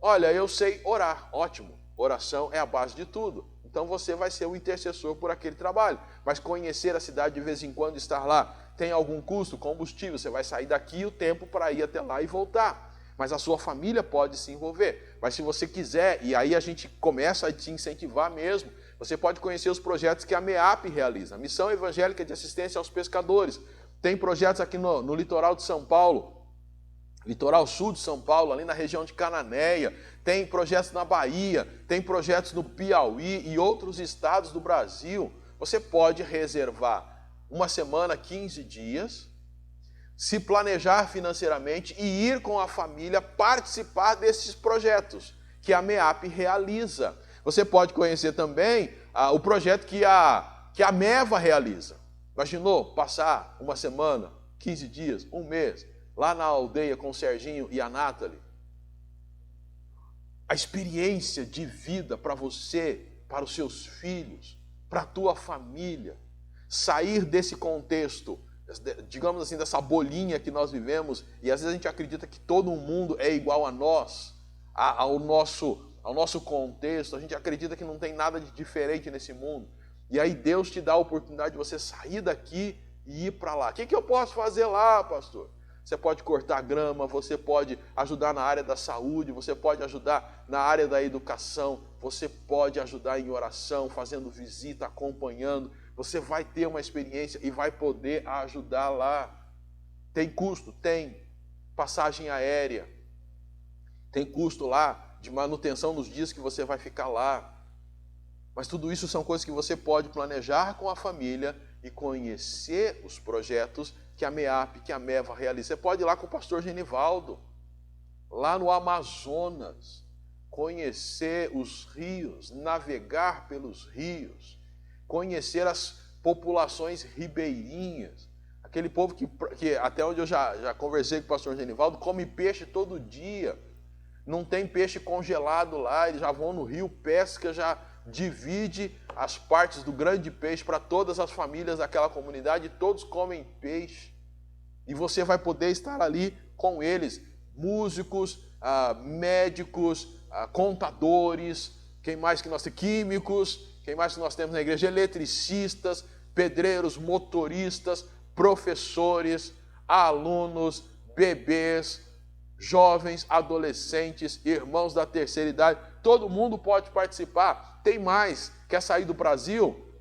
Olha, eu sei orar, ótimo. Oração é a base de tudo. Então você vai ser o intercessor por aquele trabalho. Mas conhecer a cidade de vez em quando, estar lá, tem algum custo? Combustível, você vai sair daqui o tempo para ir até lá e voltar. Mas a sua família pode se envolver. Mas se você quiser, e aí a gente começa a te incentivar mesmo, você pode conhecer os projetos que a MEAP realiza. Missão Evangélica de Assistência aos Pescadores. Tem projetos aqui no litoral de São Paulo, litoral sul de São Paulo, ali na região de Cananéia, tem projetos na Bahia, tem projetos no Piauí e outros estados do Brasil. Você pode reservar uma semana, 15 dias, se planejar financeiramente e ir com a família participar desses projetos que a MEAP realiza. Você pode conhecer também o projeto que a MEVA realiza. Imaginou passar uma semana, 15 dias, um mês, lá na aldeia com o Serginho e a Nathalie? A experiência de vida para você, para os seus filhos, para a tua família, sair desse contexto, digamos assim, dessa bolinha que nós vivemos, e às vezes a gente acredita que todo mundo é igual a nós, ao nosso contexto, a gente acredita que não tem nada de diferente nesse mundo. E aí Deus te dá a oportunidade de você sair daqui e ir para lá. O que eu posso fazer lá, pastor? Você pode cortar grama, você pode ajudar na área da saúde, você pode ajudar na área da educação, você pode ajudar em oração, fazendo visita, acompanhando. Você vai ter uma experiência e vai poder ajudar lá. Tem custo? Tem. Passagem aérea. Tem custo lá de manutenção nos dias que você vai ficar lá. Mas tudo isso são coisas que você pode planejar com a família e conhecer os projetos que a MEAP, que a MEVA realiza. Você pode ir lá com o pastor Genivaldo, lá no Amazonas, conhecer os rios, navegar pelos rios, conhecer as populações ribeirinhas, aquele povo que até onde eu já conversei com o pastor Genivaldo, come peixe todo dia, não tem peixe congelado lá, eles já vão no rio, pesca, já divide as partes do grande peixe para todas as famílias daquela comunidade, todos comem peixe, e você vai poder estar ali com eles, músicos, médicos, contadores, quem mais que nós temos? Químicos, quem mais que nós temos na igreja? Eletricistas, pedreiros, motoristas, professores, alunos, bebês, jovens, adolescentes, irmãos da terceira idade, todo mundo pode participar. Tem mais, quer sair do Brasil?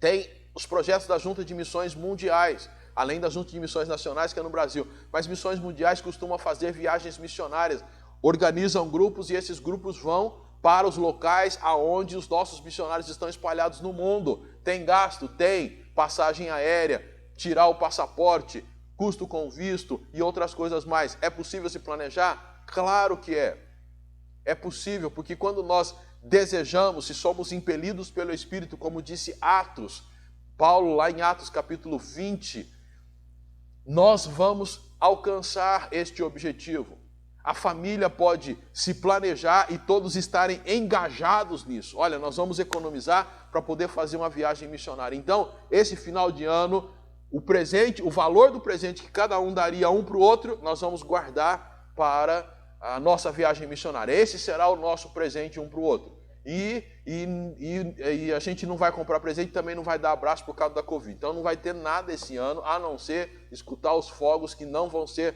Tem os projetos da Junta de Missões Mundiais, além da Junta de Missões Nacionais, que é no Brasil. Mas missões mundiais costumam fazer viagens missionárias, organizam grupos e esses grupos vão para os locais aonde os nossos missionários estão espalhados no mundo. Tem gasto? Tem. Passagem aérea, tirar o passaporte, custo com visto e outras coisas mais. É possível se planejar? Claro que é. É possível, porque quando nós desejamos, se somos impelidos pelo Espírito, como disse Atos, Paulo lá em Atos capítulo 20, nós vamos alcançar este objetivo. A família pode se planejar e todos estarem engajados nisso. Olha, nós vamos economizar para poder fazer uma viagem missionária. Então, esse final de ano, o presente, o valor do presente que cada um daria um para o outro, nós vamos guardar para a nossa viagem missionária. Esse será o nosso presente um para o outro. E a gente não vai comprar presente, também não vai dar abraço por causa da Covid. Então não vai ter nada esse ano, a não ser escutar os fogos que não vão ser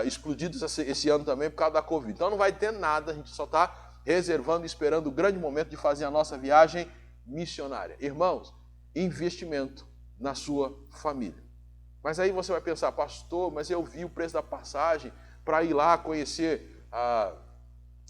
explodidos esse ano também por causa da Covid. Então não vai ter nada, a gente só está reservando e esperando o grande momento de fazer a nossa viagem missionária. Irmãos, investimento na sua família. Mas aí você vai pensar, pastor, mas eu vi o preço da passagem para ir lá conhecer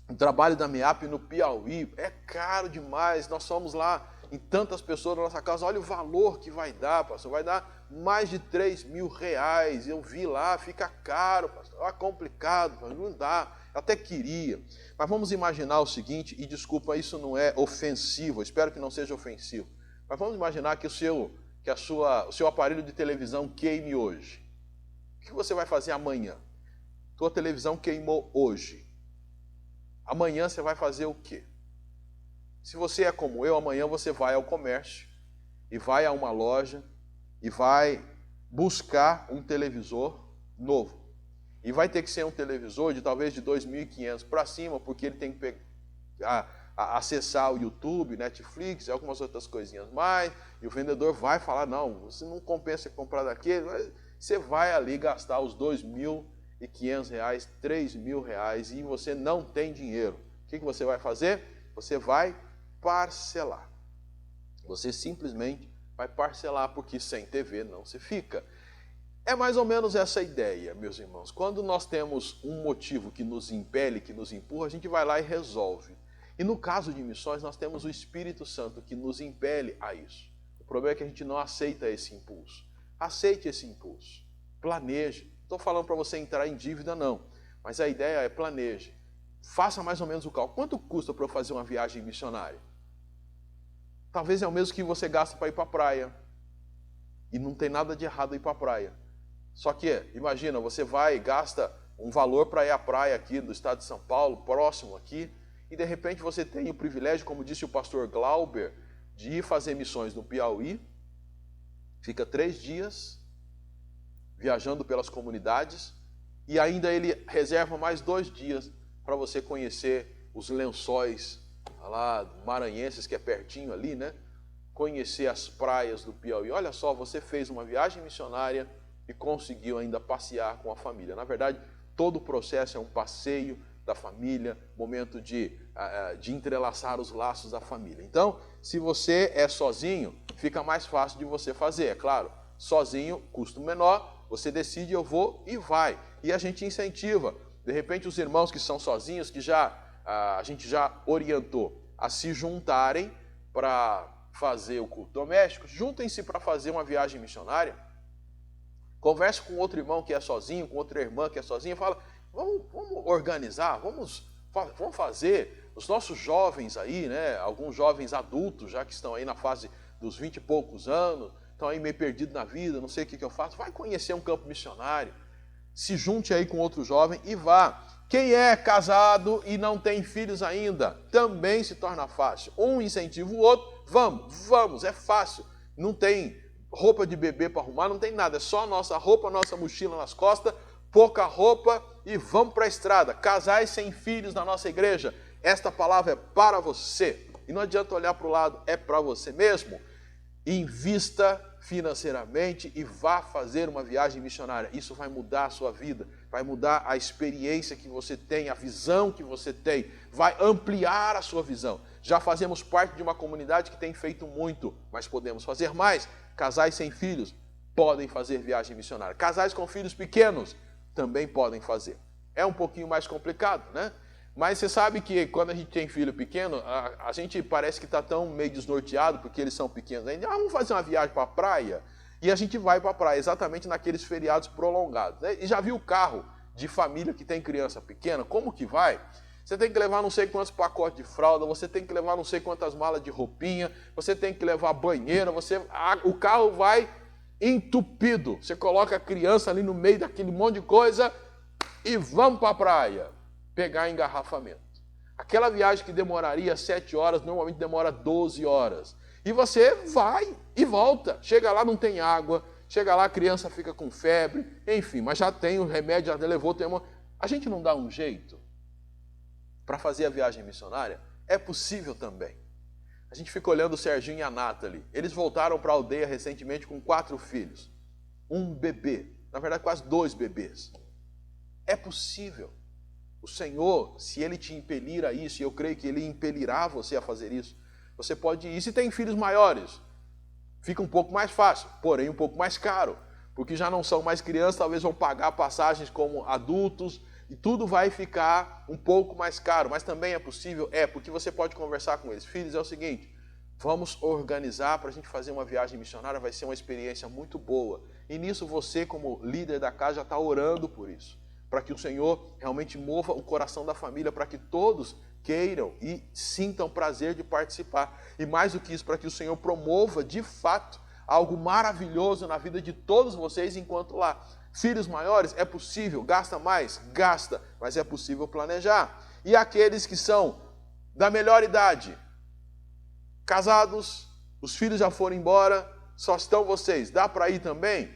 o trabalho da MEAP no Piauí. É caro demais, nós somos lá em tantas pessoas na nossa casa. Olha o valor que vai dar, pastor. Vai dar mais de R$3.000. Eu vi lá, fica caro, pastor. É complicado, pastor. Não dá. Eu até queria. Mas vamos imaginar o seguinte, e desculpa, isso não é ofensivo, eu espero que não seja ofensivo. Mas vamos imaginar que o seu aparelho de televisão queime hoje. O que você vai fazer amanhã? Tua televisão queimou hoje. Amanhã você vai fazer o quê? Se você é como eu, amanhã você vai ao comércio e vai a uma loja e vai buscar um televisor novo. E vai ter que ser um televisor de talvez de 2.500 para cima, porque ele tem que acessar o YouTube, Netflix e algumas outras coisinhas mais. E o vendedor vai falar, não, você não compensa comprar daquele. Você vai ali gastar os R$2.500, R$3.000 e você não tem dinheiro. O que você vai fazer? Você vai parcelar. Você simplesmente vai parcelar, porque sem TV não se fica. É mais ou menos essa ideia, meus irmãos. Quando nós temos um motivo que nos impele, que nos empurra, a gente vai lá e resolve. E no caso de missões, nós temos o Espírito Santo que nos impele a isso. O problema é que a gente não aceita esse impulso. Aceite esse impulso. Planeje. Não estou falando para você entrar em dívida, não. Mas a ideia é planeje. Faça mais ou menos o cálculo. Quanto custa para eu fazer uma viagem missionária? Talvez é o mesmo que você gasta para ir para a praia. E não tem nada de errado ir para a praia. Só que, imagina, você vai e gasta um valor para ir à praia aqui do estado de São Paulo, próximo aqui, e de repente você tem o privilégio, como disse o pastor Glauber, de ir fazer missões no Piauí, fica 3 dias viajando pelas comunidades, e ainda ele reserva mais 2 dias para você conhecer os lençóis lá maranhenses, que é pertinho ali, né? Conhecer as praias do Piauí. Olha só, você fez uma viagem missionária e conseguiu ainda passear com a família. Na verdade, todo o processo é um passeio da família, momento de entrelaçar os laços da família. Então, se você é sozinho, fica mais fácil de você fazer, é claro. Sozinho, custo menor, você decide, eu vou e vai. E a gente incentiva. De repente, os irmãos que são sozinhos, que a gente já orientou a se juntarem para fazer o culto doméstico, juntem-se para fazer uma viagem missionária. Converse com outro irmão que é sozinho, com outra irmã que é sozinha, fala, vamos organizar, vamos fazer. Os nossos jovens aí, né, alguns jovens adultos, já que estão aí na fase dos 20 e poucos anos, estão aí meio perdidos na vida, não sei o que eu faço, vai conhecer um campo missionário, se junte aí com outro jovem e vá. Quem é casado e não tem filhos ainda, também se torna fácil. Um incentiva o outro, vamos, é fácil, não tem roupa de bebê para arrumar, não tem nada, é só a nossa roupa, a nossa mochila nas costas, pouca roupa e vamos para a estrada. Casais sem filhos na nossa igreja, esta palavra é para você. E não adianta olhar para o lado, é para você mesmo. Invista financeiramente e vá fazer uma viagem missionária. Isso vai mudar a sua vida, vai mudar a experiência que você tem, a visão que você tem, vai ampliar a sua visão. Já fazemos parte de uma comunidade que tem feito muito, mas podemos fazer mais. Casais sem filhos podem fazer viagem missionária. Casais com filhos pequenos também podem fazer. É um pouquinho mais complicado, né? Mas você sabe que quando a gente tem filho pequeno, a gente parece que está tão meio desnorteado, porque eles são pequenos ainda. Vamos fazer uma viagem para a praia? E a gente vai para a praia, exatamente naqueles feriados prolongados, né? E já viu o carro de família que tem criança pequena? Como que vai? Você tem que levar não sei quantos pacotes de fralda, você tem que levar não sei quantas malas de roupinha, você tem que levar banheira, o carro vai entupido. Você coloca a criança ali no meio daquele monte de coisa e vamos para a praia pegar engarrafamento. Aquela viagem que demoraria 7 horas, normalmente demora 12 horas. E você vai e volta. Chega lá, não tem água, chega lá, a criança fica com febre, enfim, mas já tem o remédio, já levou, a gente não dá um jeito para fazer a viagem missionária? É possível também. A gente fica olhando o Serginho e a Nathalie. Eles voltaram para a aldeia recentemente com 4 filhos. Um bebê. Na verdade, quase 2 bebês. É possível. O Senhor, se Ele te impelir a isso, e eu creio que Ele impelirá você a fazer isso, você pode ir. E se tem filhos maiores, fica um pouco mais fácil, porém um pouco mais caro. Porque já não são mais crianças, talvez vão pagar passagens como adultos, e tudo vai ficar um pouco mais caro, mas também é possível? É, porque você pode conversar com eles. Filhos, é o seguinte, Vamos organizar para a gente fazer uma viagem missionária, vai ser uma experiência muito boa. E nisso você, como líder da casa, já está orando por isso, para que o Senhor realmente mova o coração da família, para que todos queiram e sintam prazer de participar. E mais do que isso, para que o Senhor promova de fato algo maravilhoso na vida de todos vocês enquanto lá. Filhos maiores, é possível, gasta mais? Gasta, mas é possível planejar. E aqueles que são da melhor idade, casados, os filhos já foram embora, só estão vocês. Dá para ir também?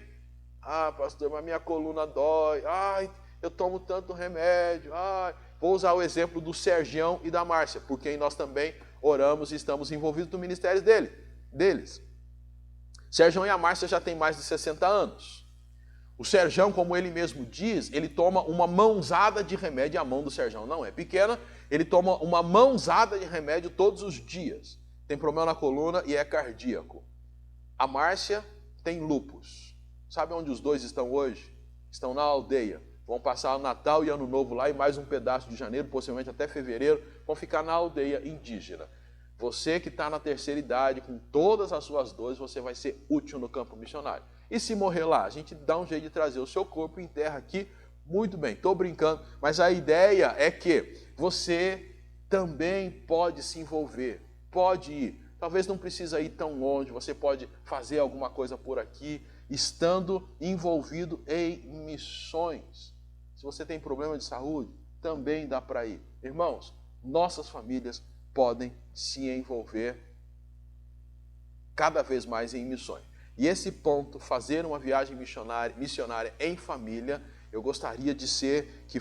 Ah, pastor, mas minha coluna dói. Ai, eu tomo tanto remédio. Ai. Vou usar o exemplo do Sergião e da Márcia, por quem nós também oramos e estamos envolvidos no ministério deles. Sergião e a Márcia já têm mais de 60 anos. O Sergião, como ele mesmo diz, ele toma uma mãozada de remédio. A mão do Sergião não é pequena. Ele toma uma mãozada de remédio todos os dias. Tem problema na coluna e é cardíaco. A Márcia tem lúpus. Sabe onde os dois estão hoje? Estão na aldeia. Vão passar o Natal e Ano Novo lá e mais um pedaço de janeiro, possivelmente até fevereiro, vão ficar na aldeia indígena. Você que está na terceira idade, com todas as suas dores, você vai ser útil no campo missionário. E se morrer lá, a gente dá um jeito de trazer o seu corpo e enterra aqui. Muito bem, estou brincando, mas a ideia é que você também pode se envolver, pode ir. Talvez não precisa ir tão longe, você pode fazer alguma coisa por aqui, estando envolvido em missões. Se você tem problema de saúde, também dá para ir. Irmãos, nossas famílias podem se envolver cada vez mais em missões. E esse ponto, fazer uma viagem missionária em família, eu gostaria de que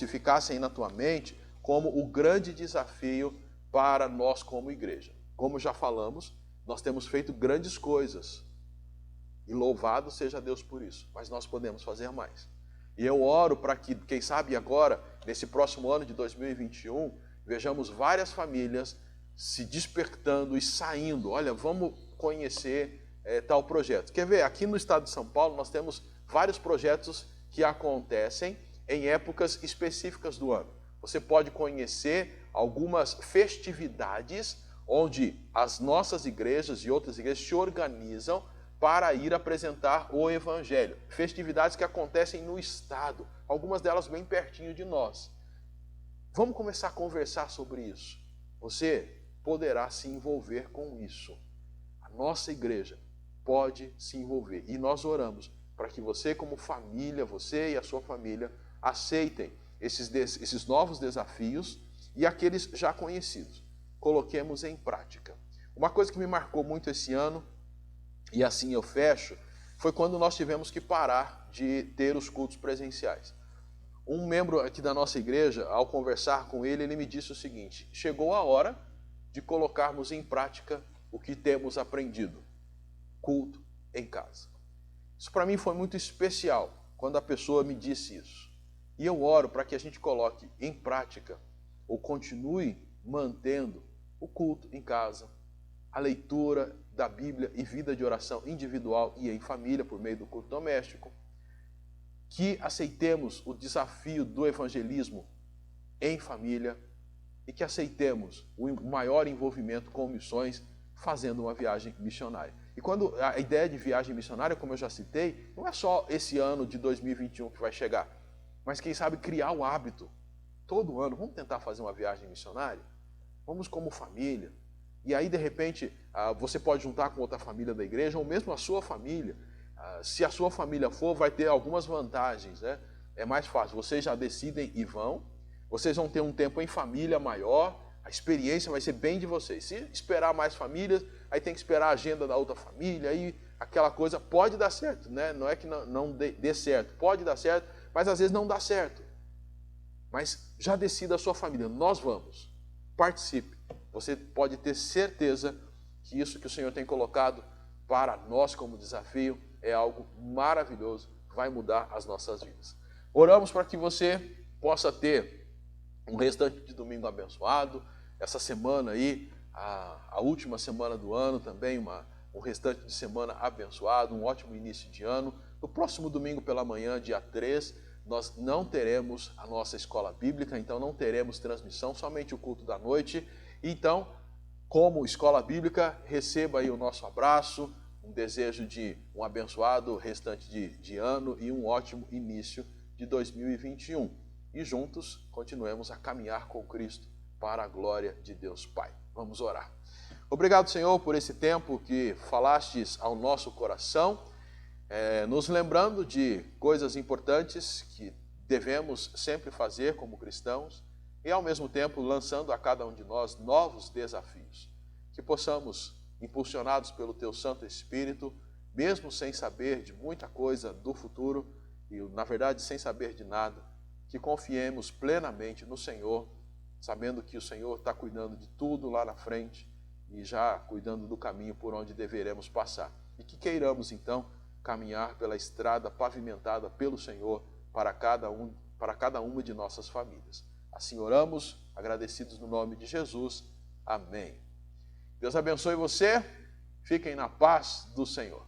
ficasse aí na tua mente como o grande desafio para nós como igreja. Como já falamos, nós temos feito grandes coisas. E louvado seja Deus por isso. Mas nós podemos fazer mais. E eu oro para que, quem sabe agora, nesse próximo ano de 2021, vejamos várias famílias se despertando e saindo. Olha, vamos conhecer tal projeto. Quer ver? Aqui no estado de São Paulo nós temos vários projetos que acontecem em épocas específicas do ano. Você pode conhecer algumas festividades onde as nossas igrejas e outras igrejas se organizam para ir apresentar o Evangelho. Festividades que acontecem no estado, algumas delas bem pertinho de nós. Vamos começar a conversar sobre isso. Você poderá se envolver com isso. A nossa igreja pode se envolver. E nós oramos para que você, como família, você e a sua família, aceitem esses novos desafios e aqueles já conhecidos. Coloquemos em prática. Uma coisa que me marcou muito esse ano, e assim eu fecho, foi quando nós tivemos que parar de ter os cultos presenciais. Um membro aqui da nossa igreja, ao conversar com ele, ele me disse o seguinte: chegou a hora de colocarmos em prática o que temos aprendido. Culto em casa. Isso para mim foi muito especial, quando a pessoa me disse isso. E eu oro para que a gente coloque em prática, ou continue mantendo o culto em casa, a leitura da Bíblia e vida de oração individual e em família, por meio do culto doméstico, que aceitemos o desafio do evangelismo em família e que aceitemos o maior envolvimento com missões fazendo uma viagem missionária. E quando a ideia de viagem missionária, como eu já citei, não é só esse ano de 2021 que vai chegar, mas quem sabe criar o hábito. Todo ano, vamos tentar fazer uma viagem missionária? Vamos como família. E aí, de repente, você pode juntar com outra família da igreja, ou mesmo a sua família. Se a sua família for, vai ter algumas vantagens, né? É mais fácil, vocês já decidem e vão, vocês vão ter um tempo em família maior, a experiência vai ser bem de vocês. Se esperar mais famílias, aí tem que esperar a agenda da outra família, aí aquela coisa pode dar certo, né? Não é que não dê certo, pode dar certo, mas às vezes não dá certo. Mas já decida a sua família, nós vamos, participe. Você pode ter certeza que isso que o Senhor tem colocado para nós como desafio é algo maravilhoso, vai mudar as nossas vidas. Oramos para que você possa ter um restante de domingo abençoado, essa semana aí, a última semana do ano também, um restante de semana abençoado, um ótimo início de ano. No próximo domingo pela manhã, dia 3, nós não teremos a nossa escola bíblica, então não teremos transmissão, somente o culto da noite. Então, como escola bíblica, receba aí o nosso abraço, um desejo de um abençoado restante de ano e um ótimo início de 2021. E juntos continuemos a caminhar com Cristo para a glória de Deus Pai. Vamos orar. Obrigado, Senhor, por esse tempo que falastes ao nosso coração, nos lembrando de coisas importantes que devemos sempre fazer como cristãos e, ao mesmo tempo, lançando a cada um de nós novos desafios. Que possamos, impulsionados pelo Teu Santo Espírito, mesmo sem saber de muita coisa do futuro e, na verdade, sem saber de nada, que confiemos plenamente no Senhor, sabendo que o Senhor está cuidando de tudo lá na frente e já cuidando do caminho por onde deveremos passar. E que queiramos, então, caminhar pela estrada pavimentada pelo Senhor para cada uma de nossas famílias. Assim oramos, agradecidos no nome de Jesus. Amém. Deus abençoe você. Fiquem na paz do Senhor.